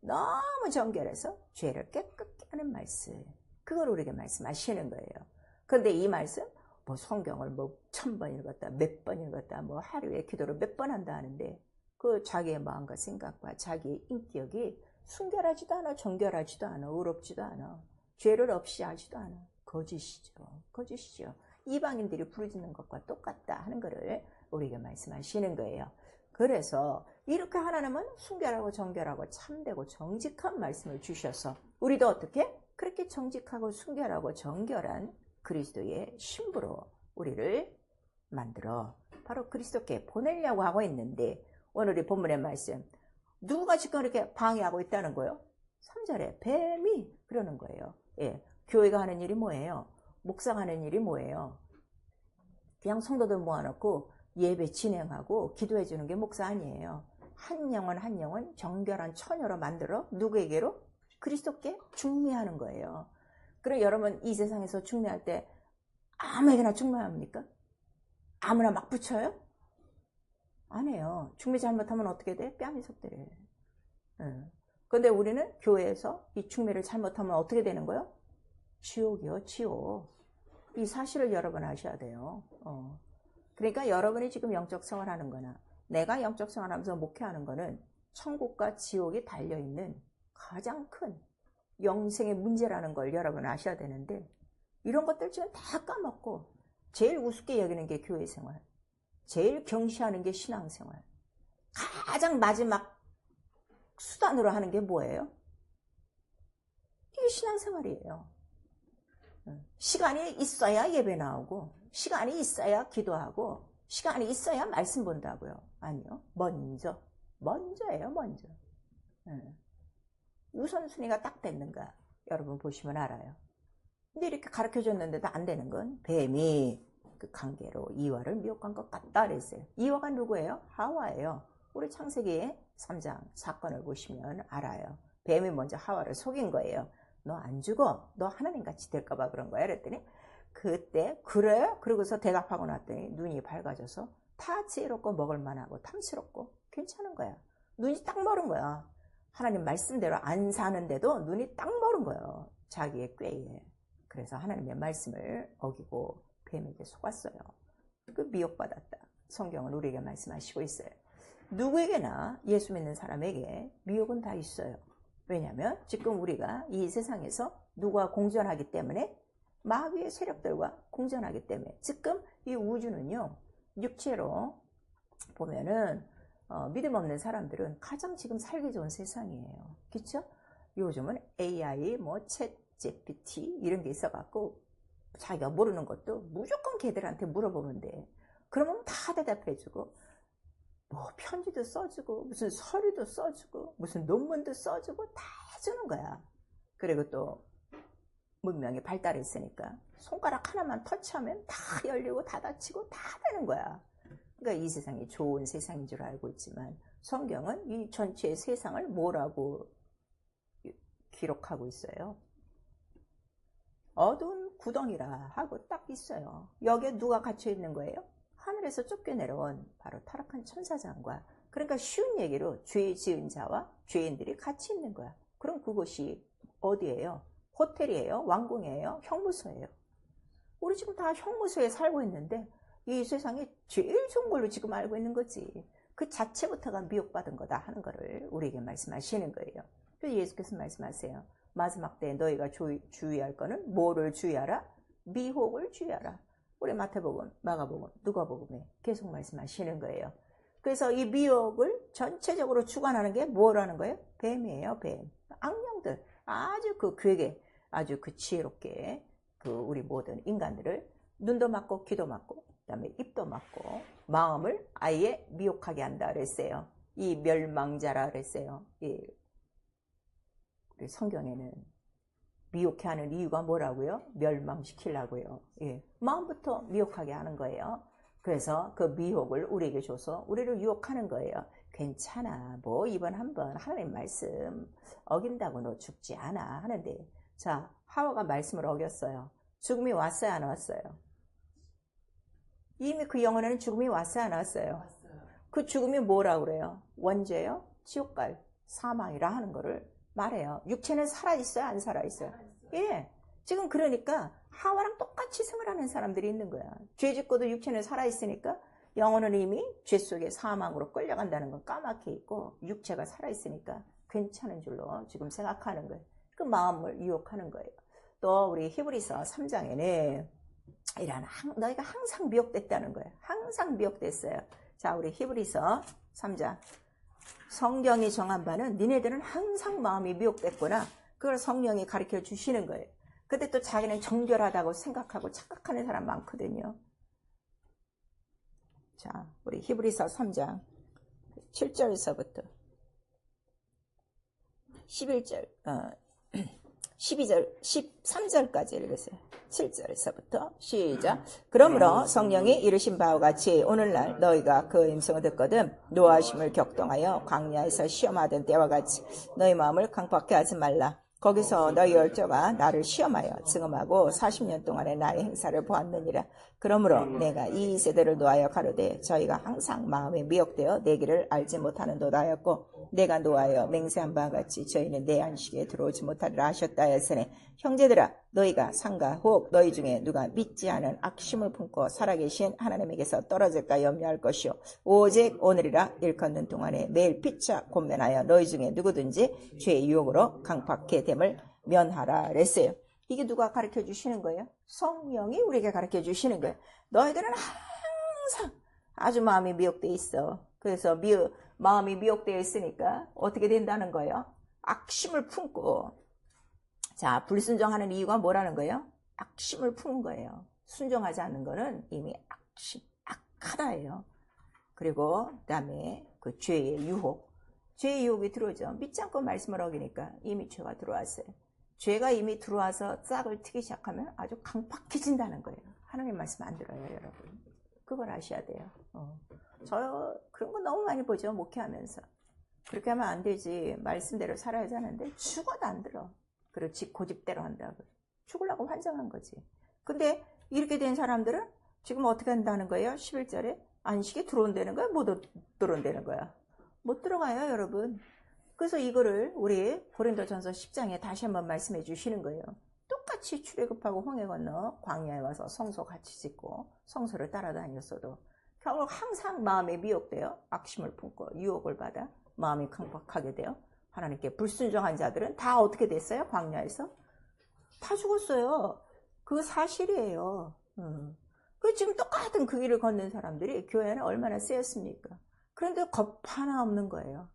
너무 정결해서 죄를 깨끗게 하는 말씀. 그걸 우리에게 말씀하시는 거예요. 그런데 이 말씀, 뭐 성경을 뭐 1000번 읽었다, 몇 번 읽었다, 뭐 하루에 기도를 몇 번 한다 하는데 그 자기의 마음과 생각과 자기의 인격이 순결하지도 않아, 정결하지도 않아, 의롭지도 않아, 죄를 없이 하지도 않아. 거짓이죠. 거짓이죠. 이방인들이 부르짖는 것과 똑같다 하는 것을 우리에게 말씀하시는 거예요. 그래서 이렇게 하나님은 순결하고 정결하고 참되고 정직한 말씀을 주셔서 우리도 어떻게? 그렇게 정직하고 순결하고 정결한 그리스도의 신부로 우리를 만들어 바로 그리스도께 보내려고 하고 있는데 오늘 이 본문의 말씀 누가 지금 이렇게 방해하고 있다는 거예요? 3절에 뱀이 그러는 거예요. 예, 교회가 하는 일이 뭐예요? 목사가 하는 일이 뭐예요? 그냥 성도들 모아놓고 예배 진행하고 기도해 주는 게 목사 아니에요. 한 영혼 한 영혼 정결한 처녀로 만들어 누구에게로? 그리스도께 중매하는 거예요. 그럼 여러분 이 세상에서 중매할 때 아무에게나 중매합니까? 아무나 막 붙여요? 안 해요. 중매 잘못하면 어떻게 돼? 뺨이 속들어요. 그런데 우리는 교회에서 이 중매를 잘못하면 어떻게 되는 거예요? 지옥이요, 지옥. 이 사실을 여러분 아셔야 돼요. 그러니까 여러분이 지금 영적 생활하는 거나 내가 영적 생활하면서 목회하는 거는 천국과 지옥이 달려있는 가장 큰 영생의 문제라는 걸 여러분 아셔야 되는데 이런 것들 지금 다 까먹고 제일 우습게 여기는 게 교회 생활, 제일 경시하는 게 신앙생활, 가장 마지막 수단으로 하는 게 뭐예요? 이게 신앙생활이에요. 시간이 있어야 예배 나오고 시간이 있어야 기도하고 시간이 있어야 말씀 본다고요. 아니요. 먼저예요. 먼저. 우선순위가 딱 됐는가 여러분 보시면 알아요. 근데 이렇게 가르쳐줬는데도 안 되는 건 뱀이 그 관계로 이와를 미혹한 것 같다 그랬어요. 이와가 누구예요? 하와예요. 우리 창세기 3장 사건을 보시면 알아요. 뱀이 먼저 하와를 속인 거예요. 너 안 죽어. 너 하나님같이 될까봐 그런 거야. 그랬더니 그때 그래? 그러고서 대답하고 났더니 눈이 밝아져서 다 지혜롭고 먹을만하고 탐스럽고 괜찮은 거야. 눈이 딱 멀은 거야. 하나님 말씀대로 안 사는데도 눈이 딱 멀은 거예요. 자기의 꾀에. 그래서 하나님의 말씀을 어기고 뱀에게 속았어요. 그 미혹받았다. 성경은 우리에게 말씀하시고 있어요. 누구에게나 예수 믿는 사람에게 미혹은 다 있어요. 왜냐하면 지금 우리가 이 세상에서 누구와 공존하기 때문에 마귀의 세력들과 공존하기 때문에 지금 이 우주는요. 육체로 보면은 믿음 없는 사람들은 가장 지금 살기 좋은 세상이에요. 그렇죠? 요즘은 AI, 챗 GPT 이런 게 있어갖고 자기가 모르는 것도 무조건 걔들한테 물어보면 돼. 그러면 다 대답해주고 뭐 편지도 써주고 무슨 서류도 써주고 무슨 논문도 써주고 다 해주는 거야. 그리고 또 문명이 발달했으니까 손가락 하나만 터치하면 다 열리고 다 닫히고 다 되는 거야. 그러니까 이 세상이 좋은 세상인 줄 알고 있지만 성경은 이 전체 세상을 뭐라고 기록하고 있어요? 어두운 구덩이라 하고 딱 있어요. 여기에 누가 갇혀 있는 거예요? 하늘에서 쫓겨내려온 바로 타락한 천사장과, 그러니까 쉬운 얘기로 죄 지은 자와 죄인들이 같이 있는 거야. 그럼 그곳이 어디예요? 호텔이에요? 왕궁이에요? 형무소예요? 우리 지금 다 형무소에 살고 있는데 이 세상에 제일 좋은 걸로 지금 알고 있는 거지. 그 자체부터가 미혹받은 거다 하는 거를 우리에게 말씀하시는 거예요. 그래서 예수께서 말씀하세요. 마지막 때에 너희가 주의할 거는 뭐를 주의하라? 미혹을 주의하라. 우리 마태복음, 마가복음, 누가복음에 계속 말씀하시는 거예요. 그래서 이 미혹을 전체적으로 주관하는 게 뭐라는 거예요? 뱀이에요, 뱀. 악령들. 아주 그 괴게, 아주 그 지혜롭게 그 우리 모든 인간들을 눈도 막고 귀도 막고 그다음에 입도 막고 마음을 아예 미혹하게 한다 그랬어요. 이 멸망자라 그랬어요. 이 우리 성경에는 미혹해 하는 이유가 뭐라고요? 멸망시키려고요. 예. 마음부터 미혹하게 하는 거예요. 그래서 그 미혹을 우리에게 줘서 우리를 유혹하는 거예요. 괜찮아. 뭐 이번 한번 하나님 말씀 어긴다고 너 죽지 않아 하는데, 자, 하와가 말씀을 어겼어요. 죽음이 왔어요, 안 왔어요? 이미 그 영혼에는 죽음이 왔어요, 안 왔어요? 그 죽음이 뭐라고 그래요? 원죄요? 지옥갈, 사망이라 하는 거를 말해요. 육체는 살아있어요, 안 살아있어요? 예. 지금 그러니까 하와랑 똑같이 생활하는 사람들이 있는 거야. 죄 짓고도 육체는 살아있으니까 영혼은 이미 죄 속에 사망으로 끌려간다는 건 까맣게 있고 육체가 살아있으니까 괜찮은 줄로 지금 생각하는 거예요. 그 마음을 유혹하는 거예요. 또 우리 히브리서 3장에는 너희가 항상 미혹됐다는 거예요. 항상 미혹됐어요. 자, 우리 히브리서 3장. 성경이 정한 바는 니네들은 항상 마음이 미혹됐구나. 그걸 성령이 가르쳐 주시는 거예요. 근데 또 자기는 정결하다고 생각하고 착각하는 사람 많거든요. 자, 우리 히브리서 3장 7절에서부터 11절, 12절, 13절까지 읽으세요. 7절에서부터 시작. 그러므로 성령이 이르신 바와 같이 오늘날 너희가 그 음성을 듣거든 노하심을 격동하여 광야에서 시험하던 때와 같이 너희 마음을 강팍해 하지 말라. 거기서 너희 열조가 나를 시험하여 증언하고 40년 동안의 나의 행사를 보았느니라. 그러므로 내가 이 세대를 노하여 가로되 저희가 항상 마음에 미혹되어 내 길을 알지 못하는도다 하였고, 내가 노하여 맹세한 바와 같이 저희는 내 안식에 들어오지 못하리라 하셨다 하였으니, 형제들아 너희가 상가 혹 너희 중에 누가 믿지 않은 악심을 품고 살아계신 하나님에게서 떨어질까 염려할 것이요 오직 오늘이라 일컫는 동안에 매일 피차 권면하여 너희 중에 누구든지 죄의 유혹으로 강팍해 됨을 면하라 그랬어요. 이게 누가 가르쳐 주시는 거예요? 성령이 우리에게 가르쳐 주시는 거예요. 너희들은 항상 아주 마음이 미혹되어 있어. 그래서 마음이 미혹되어 있으니까 어떻게 된다는 거예요? 악심을 품고. 자, 불순종하는 이유가 뭐라는 거예요? 악심을 품은 거예요. 순종하지 않는 거는 이미 악하다예요. 그리고 그다음에 그 죄의 유혹. 죄의 유혹이 들어오죠. 믿지 않고 말씀을 어기니까 이미 죄가 들어왔어요. 죄가 이미 들어와서 싹을 트기 시작하면 아주 강팍해진다는 거예요. 하나님 말씀 안 들어요, 여러분. 그걸 아셔야 돼요. 저 그런 거 너무 많이 보죠, 목회하면서. 그렇게 하면 안 되지. 말씀대로 살아야지 하는데 죽어도 안 들어. 그리고 고집대로 한다고. 죽으려고 환장한 거지. 근데 이렇게 된 사람들은 지금 어떻게 한다는 거예요? 11절에 안식에 들어온다는 거야? 못 들어온다는 거야? 못 들어가요, 여러분. 그래서 이거를 우리 고린도전서 10장에 다시 한번 말씀해 주시는 거예요. 똑같이 출애굽하고 홍해 건너 광야에 와서 성소 같이 짓고 성소를 따라다녔어도 결국 항상 마음에 미혹돼요. 악심을 품고 유혹을 받아 마음이 강박하게 돼요. 하나님께 불순종한 자들은 다 어떻게 됐어요? 광야에서 다 죽었어요. 그거 사실이에요. 그 지금 똑같은 그 길을 걷는 사람들이 교회 안에 얼마나 쓰였습니까? 그런데 겁 하나 없는 거예요.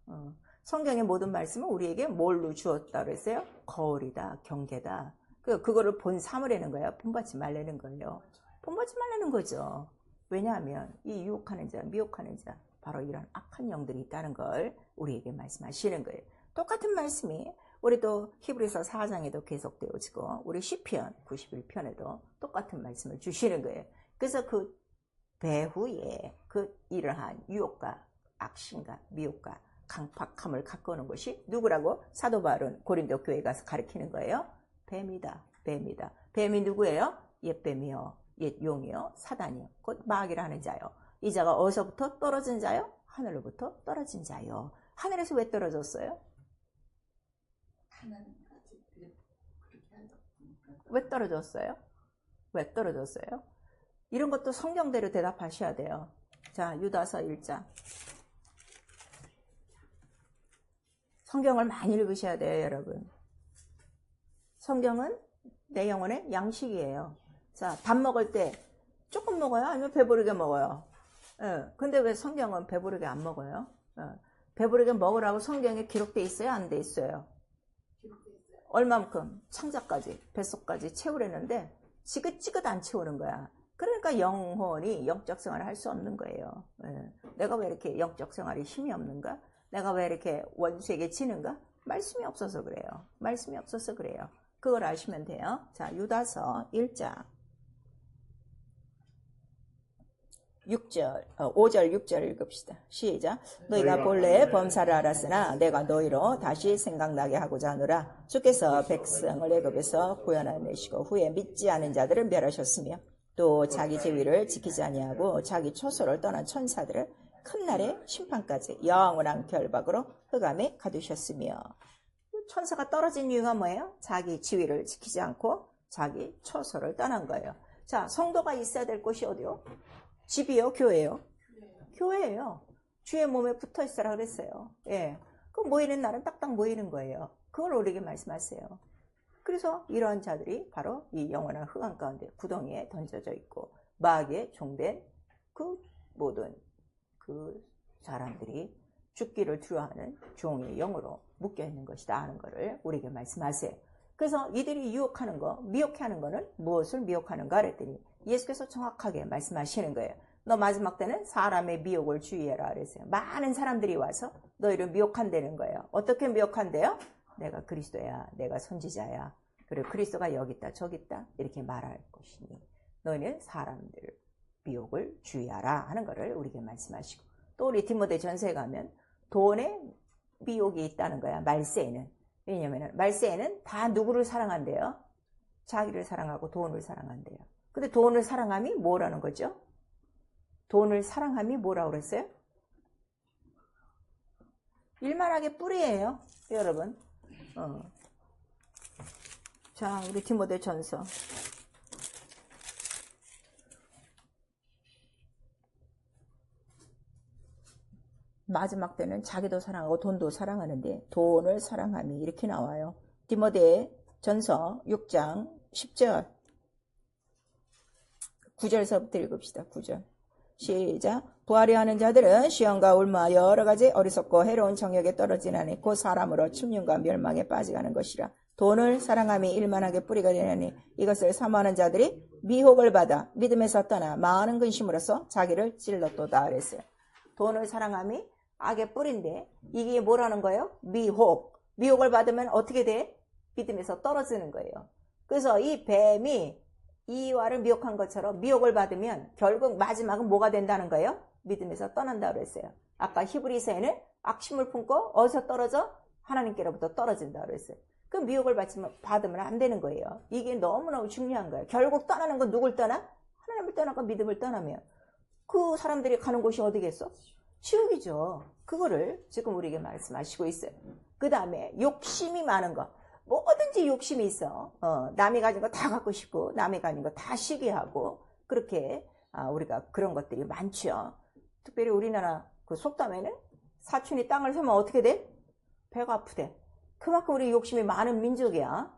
성경의 모든 말씀은 우리에게 뭘로 주었다 그랬어요? 거울이다, 경계다. 그거를 본 삼으라는 거예요. 본받지 말라는 거예요. 본받지 말라는 거죠. 왜냐하면 이 유혹하는 자, 미혹하는 자, 바로 이런 악한 영들이 있다는 걸 우리에게 말씀하시는 거예요. 똑같은 말씀이 우리 또 히브리서 4장에도 계속되어지고 우리 시편 91편에도 똑같은 말씀을 주시는 거예요. 그래서 그 배후에 그 이러한 유혹과 악심과 미혹과 강팍함을 갖고 오는 것이 누구라고? 사도 바울은 고린도 교회에 가서 가르치는 거예요. 뱀이다. 뱀이다. 뱀이 누구예요? 옛뱀이요. 옛용이요. 사단이요. 곧 마귀라 하는 자요. 이 자가 어디서부터 떨어진 자요? 하늘로부터 떨어진 자요. 하늘에서 왜 떨어졌어요? 왜 떨어졌어요? 왜 떨어졌어요? 이런 것도 성경대로 대답하셔야 돼요. 자, 유다서 1장. 성경을 많이 읽으셔야 돼요, 여러분. 성경은 내 영혼의 양식이에요. 자, 밥 먹을 때 조금 먹어요? 아니면 배부르게 먹어요? 근데 왜 성경은 배부르게 안 먹어요? 배부르게 먹으라고 성경에 기록돼 있어요? 안 돼 있어요? 얼만큼? 창자까지, 뱃속까지 채우려는데 지긋지긋 안 채우는 거야. 그러니까 영혼이 영적 생활을 할 수 없는 거예요. 내가 왜 이렇게 영적 생활이 힘이 없는가? 내가 왜 이렇게 원수에게 지는가? 말씀이 없어서 그래요. 말씀이 없어서 그래요. 그걸 아시면 돼요. 자, 유다서 1장 5절 6절 읽읍시다. 시작. 너희가 본래 범사를 알았으나 내가 너희로 다시 생각나게 하고자 하노라. 주께서 백성을 애굽에서 구원하내시고 후에 믿지 않은 자들을 멸하셨으며 또 자기 제위를 지키지 아니하고 자기 초소를 떠난 천사들을 큰 날의 심판까지 영원한 결박으로 흑암에 가두셨으며. 천사가 떨어진 이유가 뭐예요? 자기 지위를 지키지 않고 자기 초소를 떠난 거예요. 자, 성도가 있어야 될 곳이 어디요? 집이요? 교회요? 교회예요. 주의 몸에 붙어 있으라 그랬어요. 예. 그 모이는 날은 딱딱 모이는 거예요. 그걸 우리에게 말씀하세요. 그래서 이러한 자들이 바로 이 영원한 흑암 가운데 구덩이에 던져져 있고 마귀의 종된 그 모든 그 사람들이 죽기를 두려워하는 종의 영으로 묶여있는 것이다 하는 것을 우리에게 말씀하세요. 그래서 이들이 유혹하는 거, 미혹하는 거는 무엇을 미혹하는가 그랬더니 예수께서 정확하게 말씀하시는 거예요. 너 마지막 때는 사람의 미혹을 주의해라 그랬어요. 많은 사람들이 와서 너희를 미혹한다는 거예요. 어떻게 미혹한대요? 내가 그리스도야, 내가 선지자야, 그리고 그리스도가 여기 있다 저기 있다 이렇게 말할 것이니 너희는 사람들 미혹을 주의하라 하는 것을 우리에게 말씀하시고, 또 우리 디모데 전서에 가면 돈에 미혹이 있다는 거야. 말세에는. 왜냐하면 말세에는 다 누구를 사랑한대요? 자기를 사랑하고 돈을 사랑한대요. 근데 돈을 사랑함이 뭐라는 거죠? 돈을 사랑함이 뭐라고 그랬어요? 일만하게 뿌리예요, 여러분. 자, 우리 디모데 전서. 마지막 때는 자기도 사랑하고 돈도 사랑하는데 돈을 사랑함이 이렇게 나와요. 디모데 전서 6장 10절 9절서부터 읽읍시다. 9절 시작. 부하려 하는 자들은 시험과 울마 여러 가지 어리석고 해로운 정욕에 떨어지나니 곧 사람으로 침륜과 멸망에 빠지가는 것이라. 돈을 사랑함이 일만하게 뿌리가 되나니 이것을 사모하는 자들이 미혹을 받아 믿음에서 떠나 많은 근심으로써 자기를 찔렀도다 그랬어요. 돈을 사랑함이 악의 뿌리인데 이게 뭐라는 거예요? 미혹. 미혹을 받으면 어떻게 돼? 믿음에서 떨어지는 거예요. 그래서 이 뱀이 이와를 미혹한 것처럼 미혹을 받으면 결국 마지막은 뭐가 된다는 거예요? 믿음에서 떠난다 그랬어요. 아까 히브리서에는 악심을 품고 어디서 떨어져? 하나님께로부터 떨어진다 그랬어요. 그 미혹을 받으면 안 되는 거예요. 이게 너무너무 중요한 거예요. 결국 떠나는 건 누굴 떠나? 하나님을 떠나고 믿음을 떠나면 그 사람들이 가는 곳이 어디겠어? 지옥이죠. 그거를 지금 우리에게 말씀하시고 있어요. 그 다음에 욕심이 많은 거. 뭐든지 욕심이 있어. 남이 가진 거 다 갖고 싶고 남이 가진 거 다 시기하고 그렇게 우리가 그런 것들이 많죠. 특별히 우리나라 그 속담에는 사촌이 땅을 사면 어떻게 돼? 배가 아프대. 그만큼 우리 욕심이 많은 민족이야.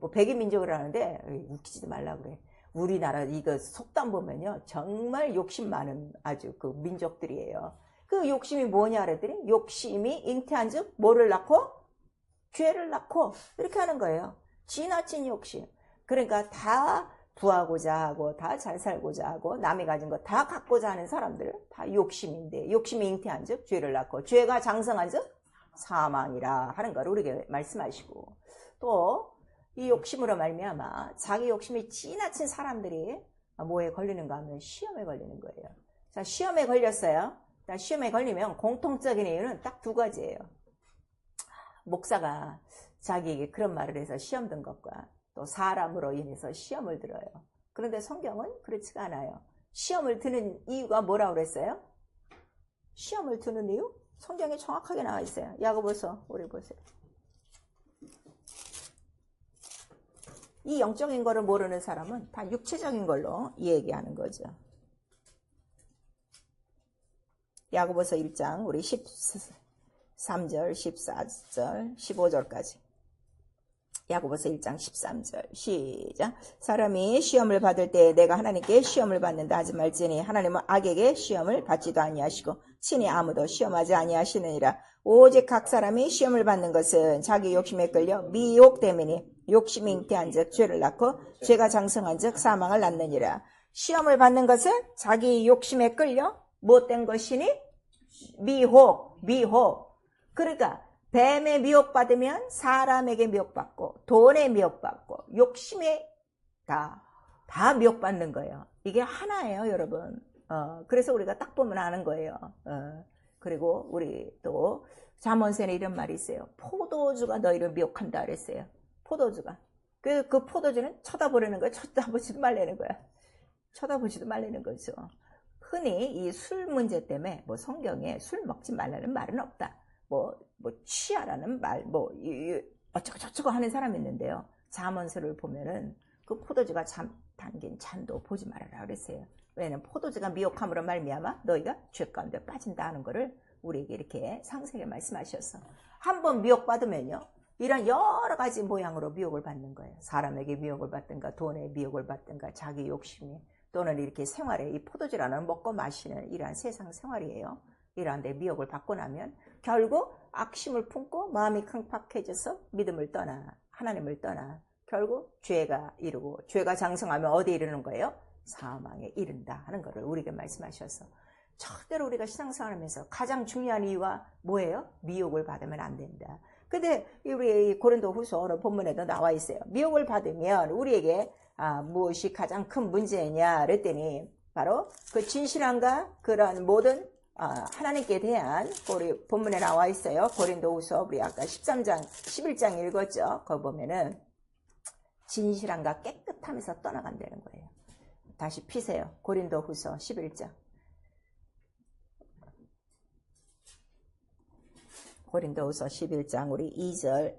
뭐 백인 민족을 하는데 웃기지도 말라 그래. 우리나라 이거 속담 보면요 정말 욕심 많은 아주 그 민족들이에요. 그 욕심이 뭐냐 그랬더니 욕심이 잉태한즉 뭐를 낳고? 죄를 낳고 이렇게 하는 거예요. 지나친 욕심. 그러니까 다 부하고자 하고 다 잘 살고자 하고 남이 가진 거 다 갖고자 하는 사람들 다 욕심인데 욕심이 잉태한즉 죄를 낳고 죄가 장성한즉 사망이라 하는 걸 우리에게 말씀하시고 또 이 욕심으로 말미암아 자기 욕심이 지나친 사람들이 뭐에 걸리는가 하면 시험에 걸리는 거예요. 자, 시험에 걸렸어요. 자, 시험에 걸리면 공통적인 이유는 딱 두 가지예요. 목사가 자기에게 그런 말을 해서 시험 든 것과 또 사람으로 인해서 시험을 들어요. 그런데 성경은 그렇지가 않아요. 시험을 드는 이유가 뭐라고 그랬어요? 시험을 드는 이유? 성경에 정확하게 나와 있어요. 야고보서 우리 보세요. 이 영적인 거를 모르는 사람은 다 육체적인 걸로 얘기하는 거죠. 야고보서 1장 우리 13절, 14절, 15절까지. 야고보서 1장 13절 시작. 사람이 시험을 받을 때 내가 하나님께 시험을 받는다 하지 말지니 하나님은 악에게 시험을 받지도 아니하시고 친히 아무도 시험하지 아니하시느니라. 오직 각 사람이 시험을 받는 것은 자기 욕심에 끌려 미혹됨이니 욕심이 잉태한즉 죄를 낳고 죄가 장성한즉 사망을 낳느니라. 시험을 받는 것은 자기 욕심에 끌려 못된 것이니 미혹. 그러니까 뱀에 미혹받으면 사람에게 미혹받고 돈에 미혹받고 욕심에 다 미혹받는 거예요. 이게 하나예요, 여러분. 그래서 우리가 딱 보면 아는 거예요. 그리고 우리 또 잠언서에 이런 말이 있어요. 포도주가 너희를 미혹한다 그랬어요. 포도주가. 그 포도주는 쳐다보려는 거야. 쳐다보지도 말라는 거야. 쳐다보지도 말라는 거죠. 흔히 이 술 문제 때문에 뭐 성경에 술 먹지 말라는 말은 없다. 뭐 취하라는 말, 어쩌고 저쩌고 하는 사람이 있는데요. 잠언서를 보면은 그 포도주가 담긴 잔도 보지 말아라 그랬어요. 왜냐면 포도주가 미혹함으로 말미암아 너희가 죄 가운데 빠진다 하는 거를 우리에게 이렇게 상세하게 말씀하셨어. 한번 미혹받으면요. 이런 여러 가지 모양으로 미혹을 받는 거예요. 사람에게 미혹을 받든가 돈에 미혹을 받든가 자기 욕심이 또는 이렇게 생활에 이 포도주라는 먹고 마시는 이러한 세상 생활이에요. 이러한 데 미혹을 받고 나면 결국 악심을 품고 마음이 강팍해져서 믿음을 떠나 하나님을 떠나 결국 죄가 이르고 죄가 장성하면 어디에 이르는 거예요? 사망에 이른다 하는 것을 우리에게 말씀하셔서 절대로 우리가 신앙생활하면서 가장 중요한 이유가 뭐예요? 미혹을 받으면 안 된다. 근데 우리 고린도후서 본문에도 나와 있어요. 미혹을 받으면 우리에게 무엇이 가장 큰 문제냐 그랬더니 바로 그 진실함과 그런 모든 하나님께 대한 우리 본문에 나와 있어요. 고린도후서 우리 아까 13장 11장 읽었죠. 거기 보면은 진실함과 깨끗함에서 떠나간다는 거예요. 다시 피세요. 고린도후서 11장. 고린도후서 11장 우리 2절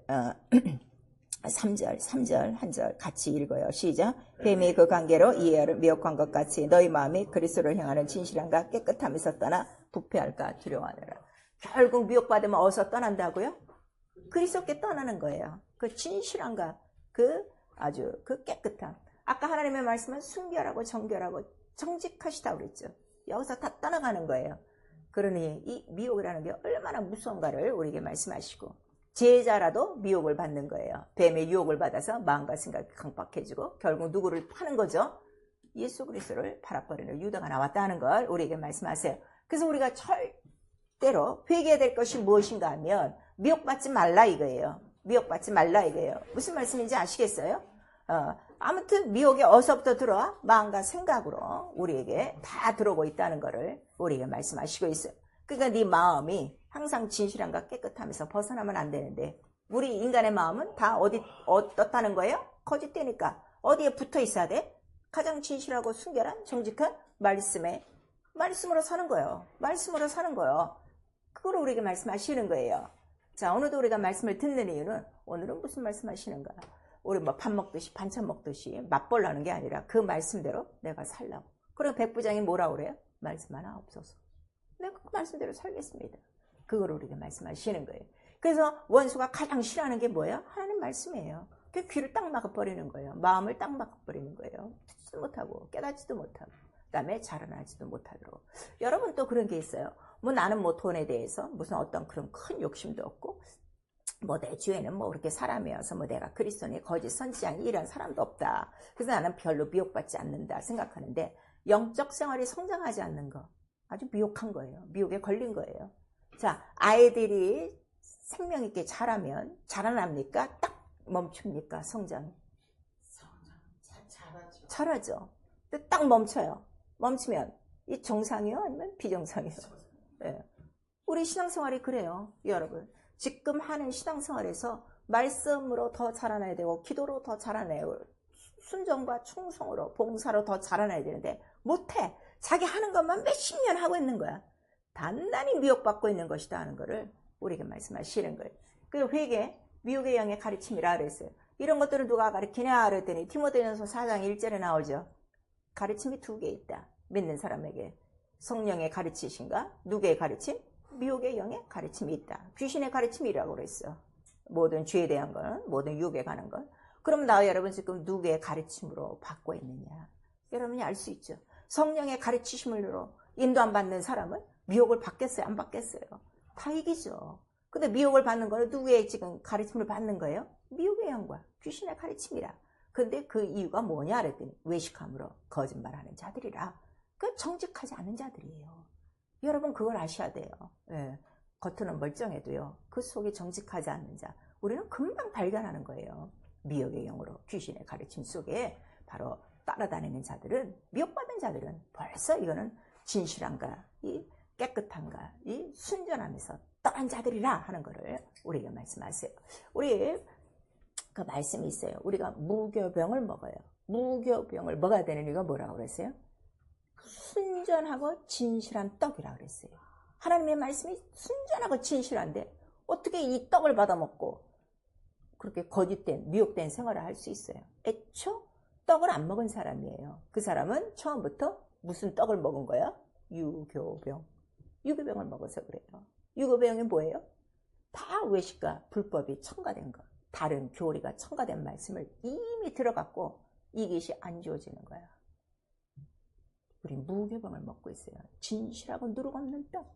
3절 한 절 같이 읽어요. 시작. 뱀이 그 관계로 이해를 미혹한 것 같이 너희 마음이 그리스도를 향하는 진실함과 깨끗함에서 떠나 부패할까 두려워하느라. 결국 미혹받으면 어디서 떠난다고요? 그리스도께 떠나는 거예요. 그 진실함과 그 아주 그 깨끗함. 아까 하나님의 말씀은 순결하고 정결하고 정직하시다고 그랬죠. 여기서 다 떠나가는 거예요. 그러니 이 미혹이라는 게 얼마나 무서운가를 우리에게 말씀하시고 제자라도 미혹을 받는 거예요. 뱀의 유혹을 받아서 마음과 생각이 강박해지고 결국 누구를 파는 거죠? 예수 그리스도를 팔아버리는 유다가 나왔다는 걸 우리에게 말씀하세요. 그래서 우리가 절대로 회개해야 될 것이 무엇인가 하면 미혹받지 말라 이거예요. 미혹받지 말라 이거예요. 무슨 말씀인지 아시겠어요? 아무튼 미혹이 어디서부터 들어와? 마음과 생각으로 우리에게 다 들어오고 있다는 것을 우리에게 말씀하시고 있어요. 그러니까 네 마음이 항상 진실함과 깨끗하면서 벗어나면 안 되는데 우리 인간의 마음은 다 어떻다는 거예요? 거짓되니까 어디에 붙어 있어야 돼? 가장 진실하고 순결한 정직한 말씀으로 사는 거예요. 말씀으로 사는 거예요. 그걸 우리에게 말씀하시는 거예요. 자, 오늘도 우리가 말씀을 듣는 이유는 오늘은 무슨 말씀하시는가? 우리 뭐 밥 먹듯이 반찬 먹듯이 맛보려는 게 아니라 그 말씀대로 내가 살라고. 그리고 백부장이 뭐라 그래요? 말씀 하나 없어서. 내가 그 말씀대로 살겠습니다. 그걸 우리에게 말씀하시는 거예요. 그래서 원수가 가장 싫어하는 게 뭐예요? 하나님 말씀이에요. 그 귀를 딱 막아버리는 거예요. 마음을 딱 막아버리는 거예요. 듣지도 못하고 깨닫지도 못하고 그다음에 자라나지도 못하도록. 여러분 또 그런 게 있어요. 뭐 나는 뭐 돈에 대해서 무슨 어떤 그런 큰 욕심도 없고 뭐 내 주에는 뭐 그렇게 사람이어서 뭐 내가 그리스도니 거짓 선지자니 이런 사람도 없다. 그래서 나는 별로 미혹받지 않는다 생각하는데 영적 생활이 성장하지 않는 거 아주 미혹한 거예요. 미혹에 걸린 거예요. 자, 아이들이 생명 있게 자라면 자라납니까? 딱 멈춥니까? 성장이? 잘하죠. 근데 딱 멈춰요. 멈추면 이 정상이요? 아니면 비정상이요? 네. 우리 신앙생활이 그래요. 여러분. 지금 하는 신앙생활에서 말씀으로 더 자라나야 되고 기도로 더 자라나야 되고 순종과 충성으로 봉사로 더 자라나야 되는데 못해. 자기 하는 것만 몇십 년 하고 있는 거야. 단단히 미혹받고 있는 것이다 하는 거를 우리에게 말씀하시는 거예요. 그 회개, 미혹의 영의 가르침이라 그랬어요. 이런 것들을 누가 가르치냐 그랬더니 디모데전서 4장 1절에 나오죠. 가르침이 두 개 있다. 믿는 사람에게. 성령의 가르치신가? 누구의 가르침? 미혹의 영의 가르침이 있다. 귀신의 가르침이라고 그랬어. 모든 죄에 대한 건, 모든 유혹에 관한 건. 그럼 나 여러분 지금 누구의 가르침으로 받고 있느냐? 여러분이 알 수 있죠. 성령의 가르치심으로 인도 안 받는 사람은 미혹을 받겠어요? 안 받겠어요? 다 이기죠. 근데 미혹을 받는 거는 누구의 지금 가르침을 받는 거예요? 미혹의 영과 귀신의 가르침이라. 근데 그 이유가 뭐냐 그랬더니 외식함으로 거짓말하는 자들이라. 그 정직하지 않은 자들이에요. 여러분 그걸 아셔야 돼요. 예. 겉으로는 멀쩡해도요. 그 속에 정직하지 않는 자. 우리는 금방 발견하는 거예요. 미혹의 영으로 귀신의 가르침 속에 바로 따라다니는 자들은 미혹받은 자들은 벌써 이거는 진실한가 이 깨끗한가 이 순전함에서 떠난 자들이라 하는 거를 우리에게 말씀하세요. 우리 그 말씀이 있어요. 우리가 무교병을 먹어요. 무교병을 먹어야 되는 이유가 뭐라고 그랬어요? 순전하고 진실한 떡이라고 그랬어요. 하나님의 말씀이 순전하고 진실한데 어떻게 이 떡을 받아먹고 그렇게 거짓된 미혹된 생활을 할 수 있어요? 애초 떡을 안 먹은 사람이에요. 그 사람은 처음부터 무슨 떡을 먹은 거야? 유교병. 유교병을 먹어서 그래요. 유교병이 뭐예요? 다 외식과 불법이 첨가된 거. 다른 교리가 첨가된 말씀을 이미 들어갔고 이것이 안 주어지는 거야. 우리 무교병을 먹고 있어요. 진실하고 누룩 없는 떡.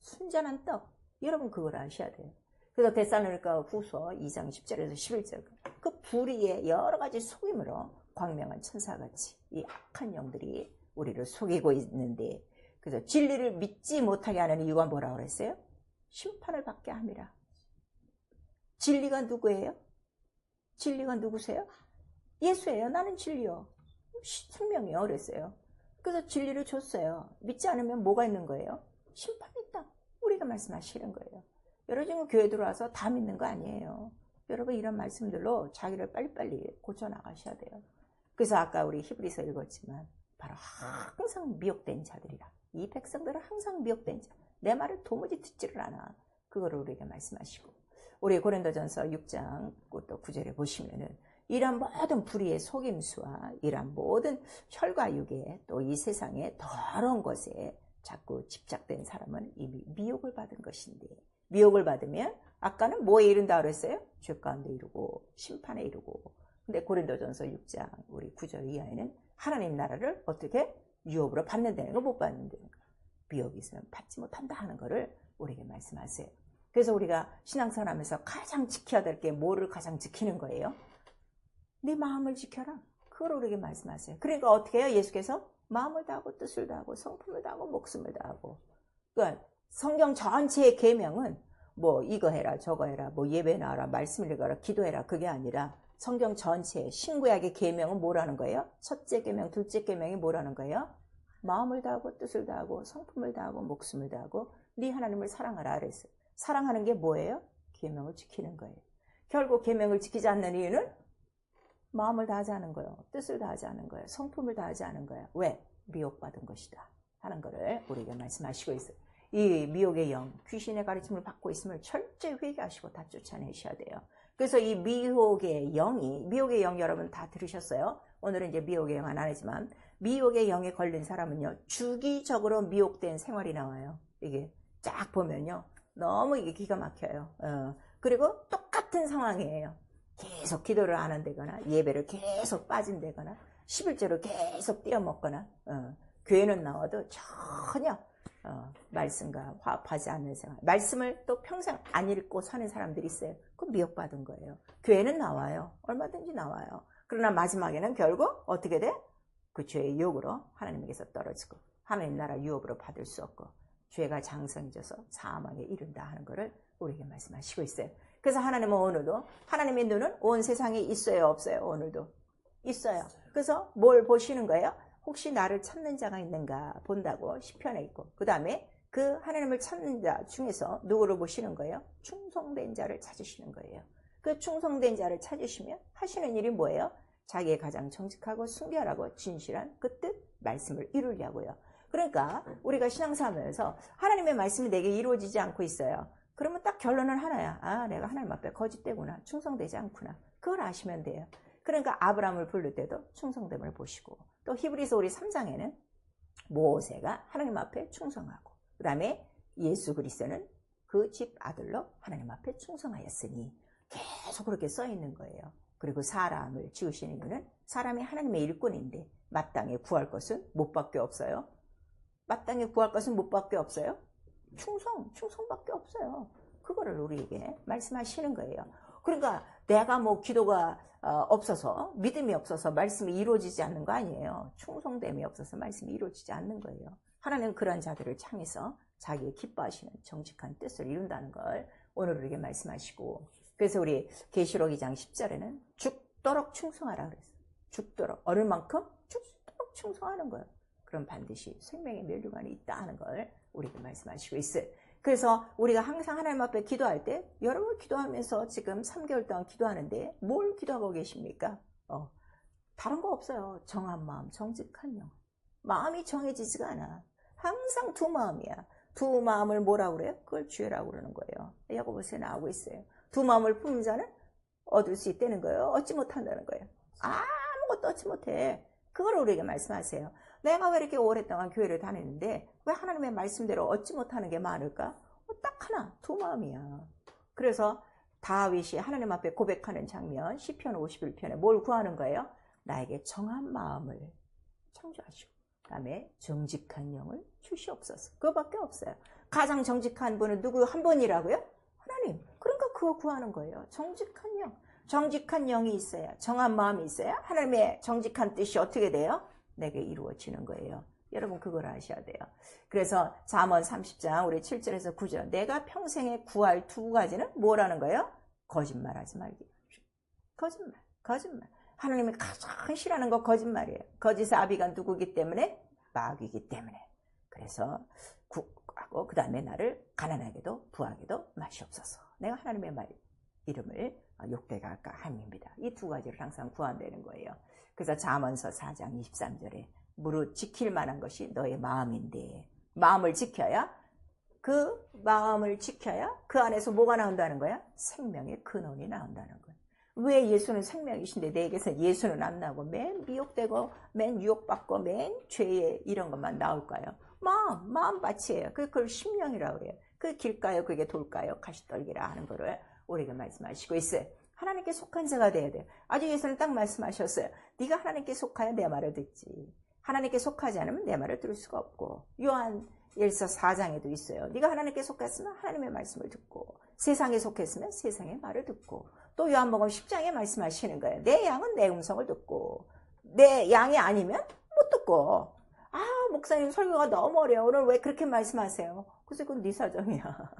순전한 떡. 여러분 그걸 아셔야 돼요. 그래서 데살로니가 후서 2장 10절에서 11절 그 불의의 여러 가지 속임으로 광명한 천사같이 이 악한 영들이 우리를 속이고 있는데 그래서 진리를 믿지 못하게 하는 이유가 뭐라고 그랬어요? 심판을 받게 함이라. 진리가 누구예요? 진리가 누구세요? 예수예요. 나는 진리요. 생명이요. 그랬어요. 그래서 진리를 줬어요. 믿지 않으면 뭐가 있는 거예요? 심판이 있다. 우리가 말씀하시는 거예요. 여러분 지금 교회 들어와서 다 믿는 거 아니에요. 여러분 이런 말씀들로 자기를 빨리빨리 고쳐나가셔야 돼요. 그래서 아까 우리 히브리서 읽었지만 바로 항상 미혹된 자들이라. 이 백성들은 항상 미혹된 자. 내 말을 도무지 듣지를 않아. 그거를 우리에게 말씀하시고 우리 고린도전서 6장 또 9절에 보시면은 이런 모든 불의의 속임수와 이런 모든 혈과 육에 또 이 세상의 더러운 것에 자꾸 집착된 사람은 이미 미혹을 받은 것인데 미혹을 받으면 아까는 뭐에 이른다 그랬어요? 죄 가운데 이르고 심판에 이르고 근데 고린도전서 6장 우리 9절 이하에는 하나님 나라를 어떻게 유업으로 받는다는 거 못 받는다는 거 미혹이 있으면 받지 못한다 하는 거를 우리에게 말씀하세요. 그래서 우리가 신앙생활하면서 가장 지켜야 될 게 뭐를 가장 지키는 거예요? 네 마음을 지켜라. 그걸 우리에게 말씀하세요. 그러니까 어떻게 해요? 예수께서 마음을 다하고 뜻을 다하고 성품을 다하고 목숨을 다하고 그러니까 성경 전체의 계명은 뭐 이거 해라 저거 해라 뭐 예배 나와라 말씀 읽어라 기도해라 그게 아니라 성경 전체 신구약의 계명은 뭐라는 거예요? 첫째 계명, 둘째 계명이 뭐라는 거예요? 마음을 다하고 뜻을 다하고 성품을 다하고 목숨을 다하고 네 하나님을 사랑하라 그랬어요. 사랑하는 게 뭐예요? 계명을 지키는 거예요. 결국 계명을 지키지 않는 이유는 마음을 다하지 않은 거예요. 뜻을 다하지 않은 거예요. 성품을 다하지 않은 거예요. 왜? 미혹받은 것이다 하는 거를 우리에게 말씀하시고 있어요. 이 미혹의 영, 귀신의 가르침을 받고 있음을 철저히 회개하시고 다 쫓아내셔야 돼요. 그래서 이 미혹의 영 여러분 다 들으셨어요? 오늘은 이제 미혹의 영 안 하지만 미혹의 영에 걸린 사람은요, 주기적으로 미혹된 생활이 나와요. 이게 쫙 보면요, 너무 이게 기가 막혀요. 그리고 똑같은 상황이에요. 계속 기도를 안 한다거나 예배를 계속 빠진다거나 11조를 계속 띄어먹거나 교회는 나와도 전혀 말씀과 화합하지 않는 생활, 말씀을 또 평생 안 읽고 사는 사람들이 있어요. 그건 미혹받은 거예요. 교회는 나와요. 얼마든지 나와요. 그러나 마지막에는 결국 어떻게 돼? 그 죄의 유혹으로 하나님에게서 떨어지고 하나님 나라 유업으로 받을 수 없고 죄가 장성해져서 사망에 이른다 하는 것을 우리에게 말씀하시고 있어요. 그래서 하나님은 오늘도, 하나님의 눈은 온 세상에 있어요, 없어요? 오늘도 있어요. 그래서 뭘 보시는 거예요? 혹시 나를 찾는 자가 있는가 본다고 시편에 있고, 그 다음에 그 하나님을 찾는 자 중에서 누구를 보시는 거예요? 충성된 자를 찾으시는 거예요. 그 충성된 자를 찾으시면 하시는 일이 뭐예요? 자기의 가장 정직하고 순결하고 진실한 그 뜻, 말씀을 이루려고요. 그러니까 우리가 신앙생활하면서 하나님의 말씀이 내게 이루어지지 않고 있어요. 그러면 딱 결론은 하나야. 아, 내가 하나님 앞에 거짓되구나. 충성되지 않구나. 그걸 아시면 돼요. 그러니까 아브라함을 부를 때도 충성됨을 보시고, 또 히브리서 우리 3장에는 모세가 하나님 앞에 충성하고, 그 다음에 예수 그리스도는 그 집 아들로 하나님 앞에 충성하였으니 계속 그렇게 써 있는 거예요. 그리고 사람을 지으신 이유는 사람이 하나님의 일꾼인데 마땅히 구할 것은 못밖에 없어요. 마땅히 구할 것은 못밖에 없어요. 충성밖에 없어요. 그거를 우리에게 말씀하시는 거예요. 그러니까 내가 뭐 기도가 없어서, 믿음이 없어서 말씀이 이루어지지 않는 거 아니에요. 충성됨이 없어서 말씀이 이루어지지 않는 거예요. 하나님은 그런 자들을 향해서 자기의 기뻐하시는 정직한 뜻을 이룬다는 걸 오늘 우리에게 말씀하시고, 그래서 우리 계시록 2장 10절에는 죽도록 충성하라 그랬어요. 죽도록. 어느 만큼? 죽도록 충성하는 거예요. 그럼 반드시 생명의 면류관이 있다 하는 걸 우리에게 말씀하시고 있어요. 그래서 우리가 항상 하나님 앞에 기도할 때, 여러분 기도하면서 지금 3개월 동안 기도하는데 뭘 기도하고 계십니까? 다른 거 없어요. 정한 마음, 정직한 영. 마음이 정해지지가 않아. 항상 두 마음이야. 두 마음을 뭐라고 그래요? 그걸 죄라고 그러는 거예요. 야고보서에 나오고 있어요. 두 마음을 품은 자는 얻을 수 있다는 거예요. 얻지 못한다는 거예요. 아무것도 얻지 못해. 그걸 우리에게 말씀하세요. 내가 왜 이렇게 오랫동안 교회를 다녔는데 왜 하나님의 말씀대로 얻지 못하는 게 많을까? 딱 하나, 두 마음이야. 그래서 다윗이 하나님 앞에 고백하는 장면, 시편 51편에 뭘 구하는 거예요? 나에게 정한 마음을 창조하시고, 그 다음에 정직한 영을 주시옵소서. 그거밖에 없어요. 가장 정직한 분은 누구 한 분이라고요? 하나님. 그러니까 그거 구하는 거예요. 정직한 영. 정직한 영이 있어야, 정한 마음이 있어야 하나님의 정직한 뜻이 어떻게 돼요? 내게 이루어지는 거예요. 여러분 그걸 아셔야 돼요. 그래서 잠언 30장 우리 7절에서 9절, 내가 평생에 구할 두 가지는 뭐라는 거예요? 거짓말하지 말기. 거짓말. 하나님이 가장 싫어하는 거 거짓말이에요. 거짓의 아비가 누구기 때문에? 마귀이기 때문에. 그래서 구하고 그 다음에 나를 가난하게도 부하게도 마시옵소서. 내가 하나님의 이름을 욕되게 할까 함입니다. 이 두 가지를 항상 구한다는 거예요. 그래서 잠언서 4장 23절에 무릇 지킬 만한 것이 너의 마음인데, 마음을 지켜야, 그 마음을 지켜야 그 안에서 뭐가 나온다는 거야? 생명의 근원이 나온다는 거야. 왜 예수는 생명이신데 내게서 예수는 안 나오고 맨 미혹되고 맨 유혹받고 맨 죄에 이런 것만 나올까요? 마음밭이에요. 그걸 심령이라고 그래요. 그 길까요? 그게 돌까요? 가시떨기라 하는 거를 우리에게 말씀하시고 있어요. 하나님께 속한 자가 돼야 돼요. 아주 예수는 딱 말씀하셨어요. 네가 하나님께 속하여 내 말을 듣지. 하나님께 속하지 않으면 내 말을 들을 수가 없고, 요한 1서 4장에도 있어요. 네가 하나님께 속했으면 하나님의 말씀을 듣고, 세상에 속했으면 세상의 말을 듣고, 또 요한복음 10장에 말씀하시는 거예요. 내 양은 내 음성을 듣고, 내 양이 아니면 못 듣고. 목사님 설교가 너무 어려워. 오늘 왜 그렇게 말씀하세요? 그래서 그건 네 사정이야.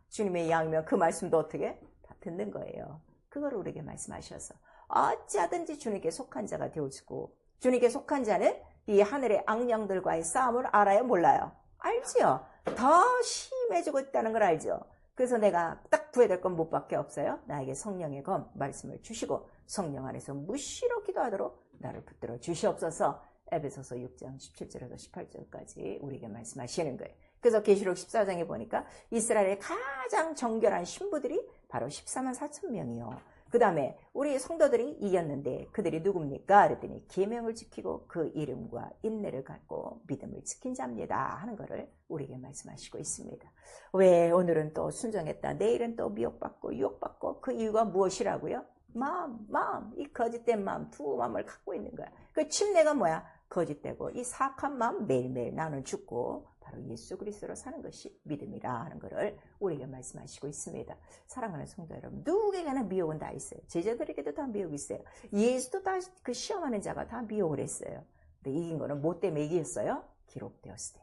주님의 양이면 그 말씀도 어떻게? 다 듣는 거예요. 그걸 우리에게 말씀하셔서, 어찌하든지 주님께 속한 자가 되어지고, 주님께 속한 자는 이 하늘의 악령들과의 싸움을 알아요? 몰라요? 알지요? 더 심해지고 있다는 걸 알죠? 그래서 내가 딱 구해야 될 건 무엇밖에 없어요. 나에게 성령의 검 말씀을 주시고 성령 안에서 무시로 기도하도록 나를 붙들어 주시옵소서. 에베소서 6장 17절에서 18절까지 우리에게 말씀하시는 거예요. 그래서 계시록 14장에 보니까 이스라엘의 가장 정결한 신부들이 바로 14만 4천 명이요. 그 다음에 우리 성도들이 이겼는데 그들이 누굽니까? 그랬더니 계명을 지키고 그 이름과 인내를 갖고 믿음을 지킨 자입니다 하는 것을 우리에게 말씀하시고 있습니다. 왜 오늘은 또 순종했다, 내일은 또 미혹받고 유혹받고, 그 이유가 무엇이라고요? 마음, 이 거짓된 마음, 두 마음을 갖고 있는 거야. 그 침례가 뭐야? 거짓되고 이 사악한 마음 매일매일 나는 죽고 바로 예수 그리스도로 사는 것이 믿음이라 하는 것을 우리에게 말씀하시고 있습니다. 사랑하는 성도 여러분, 누구에게나 미혹은 다 있어요. 제자들에게도 다 미혹이 있어요. 예수도 다 그 시험하는 자가 다 미혹을 했어요. 근데 이긴 거는 뭐 때문에 이겼어요? 기록되었을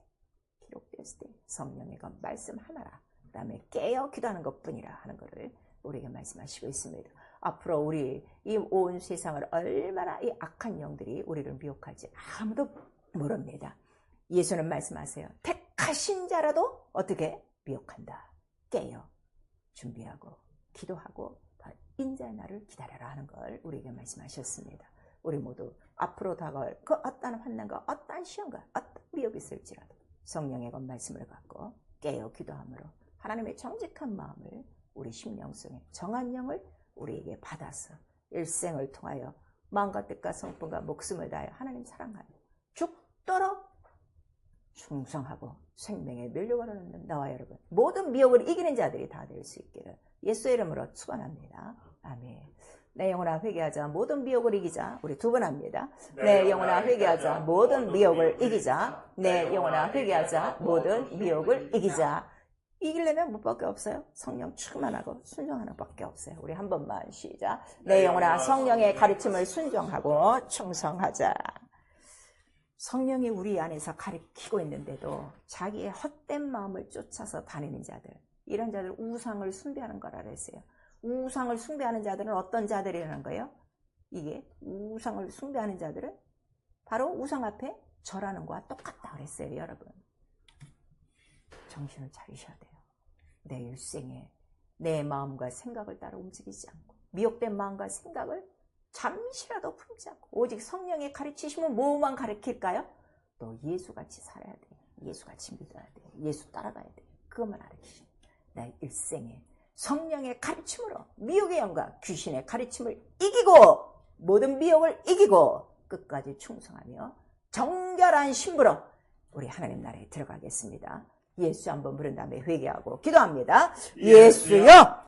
때 성령의 것 말씀 하나라, 그 다음에 깨어 기도하는 것뿐이라 하는 것을 우리에게 말씀하시고 있습니다. 앞으로 우리 이 온 세상을 얼마나 이 악한 영들이 우리를 미혹할지 아무도 모릅니다. 예수는 말씀하세요. 택하신 자라도 어떻게 미혹한다. 깨어 준비하고 기도하고 인자의 날을 기다려라 하는 걸 우리에게 말씀하셨습니다. 우리 모두 앞으로 다가올 그 어떤 환난과 어떤 시험과 어떤 미혹이 있을지라도 성령의 것 말씀을 갖고 깨어 기도함으로 하나님의 정직한 마음을 우리 심령성에 정한 영을 우리에게 받아서 일생을 통하여 마음과 뜻과 성품과 목숨을 다하여 하나님 사랑하여 죽도록 충성하고 생명의 면류관을 얻는 나와 여러분, 모든 미혹을 이기는 자들이 다 될 수 있기를 예수의 이름으로 축원합니다. 아멘. 내 영혼아 회개하자, 모든 미혹을 이기자. 우리 두 번 합니다. 내 영혼아 회개하자, 모든 미혹을 이기자. 내 영혼아 회개하자, 모든 미혹을 이기자. 이기려면 뭐밖에 없어요? 성령 충만하고 순종하는 것밖에 없어요. 우리 한 번만 시작. 내 영혼아 성령의 가르침을 순종하고 충성하자. 성령이 우리 안에서 가르치고 있는데도 자기의 헛된 마음을 쫓아서 다니는 자들, 이런 자들 우상을 숭배하는 거라 그랬어요. 우상을 숭배하는 자들은 어떤 자들이라는 거예요? 이게 우상을 숭배하는 자들은 바로 우상 앞에 절하는 거와 똑같다 그랬어요. 여러분, 정신을 차리셔야 돼요. 내 일생에 내 마음과 생각을 따라 움직이지 않고 미혹된 마음과 생각을 잠시라도 품지 않고 오직 성령의 가르치심은 뭐만 가르칠까요? 너 예수같이 살아야 돼. 예수같이 믿어야 돼. 예수 따라가야 돼. 그것만 가르치시. 내 일생에 성령의 가르침으로 미혹의 영과 귀신의 가르침을 이기고 모든 미혹을 이기고 끝까지 충성하며 정결한 신부로 우리 하나님 나라에 들어가겠습니다. 예수 한번 부른 다음에 회개하고 기도합니다. 예수여!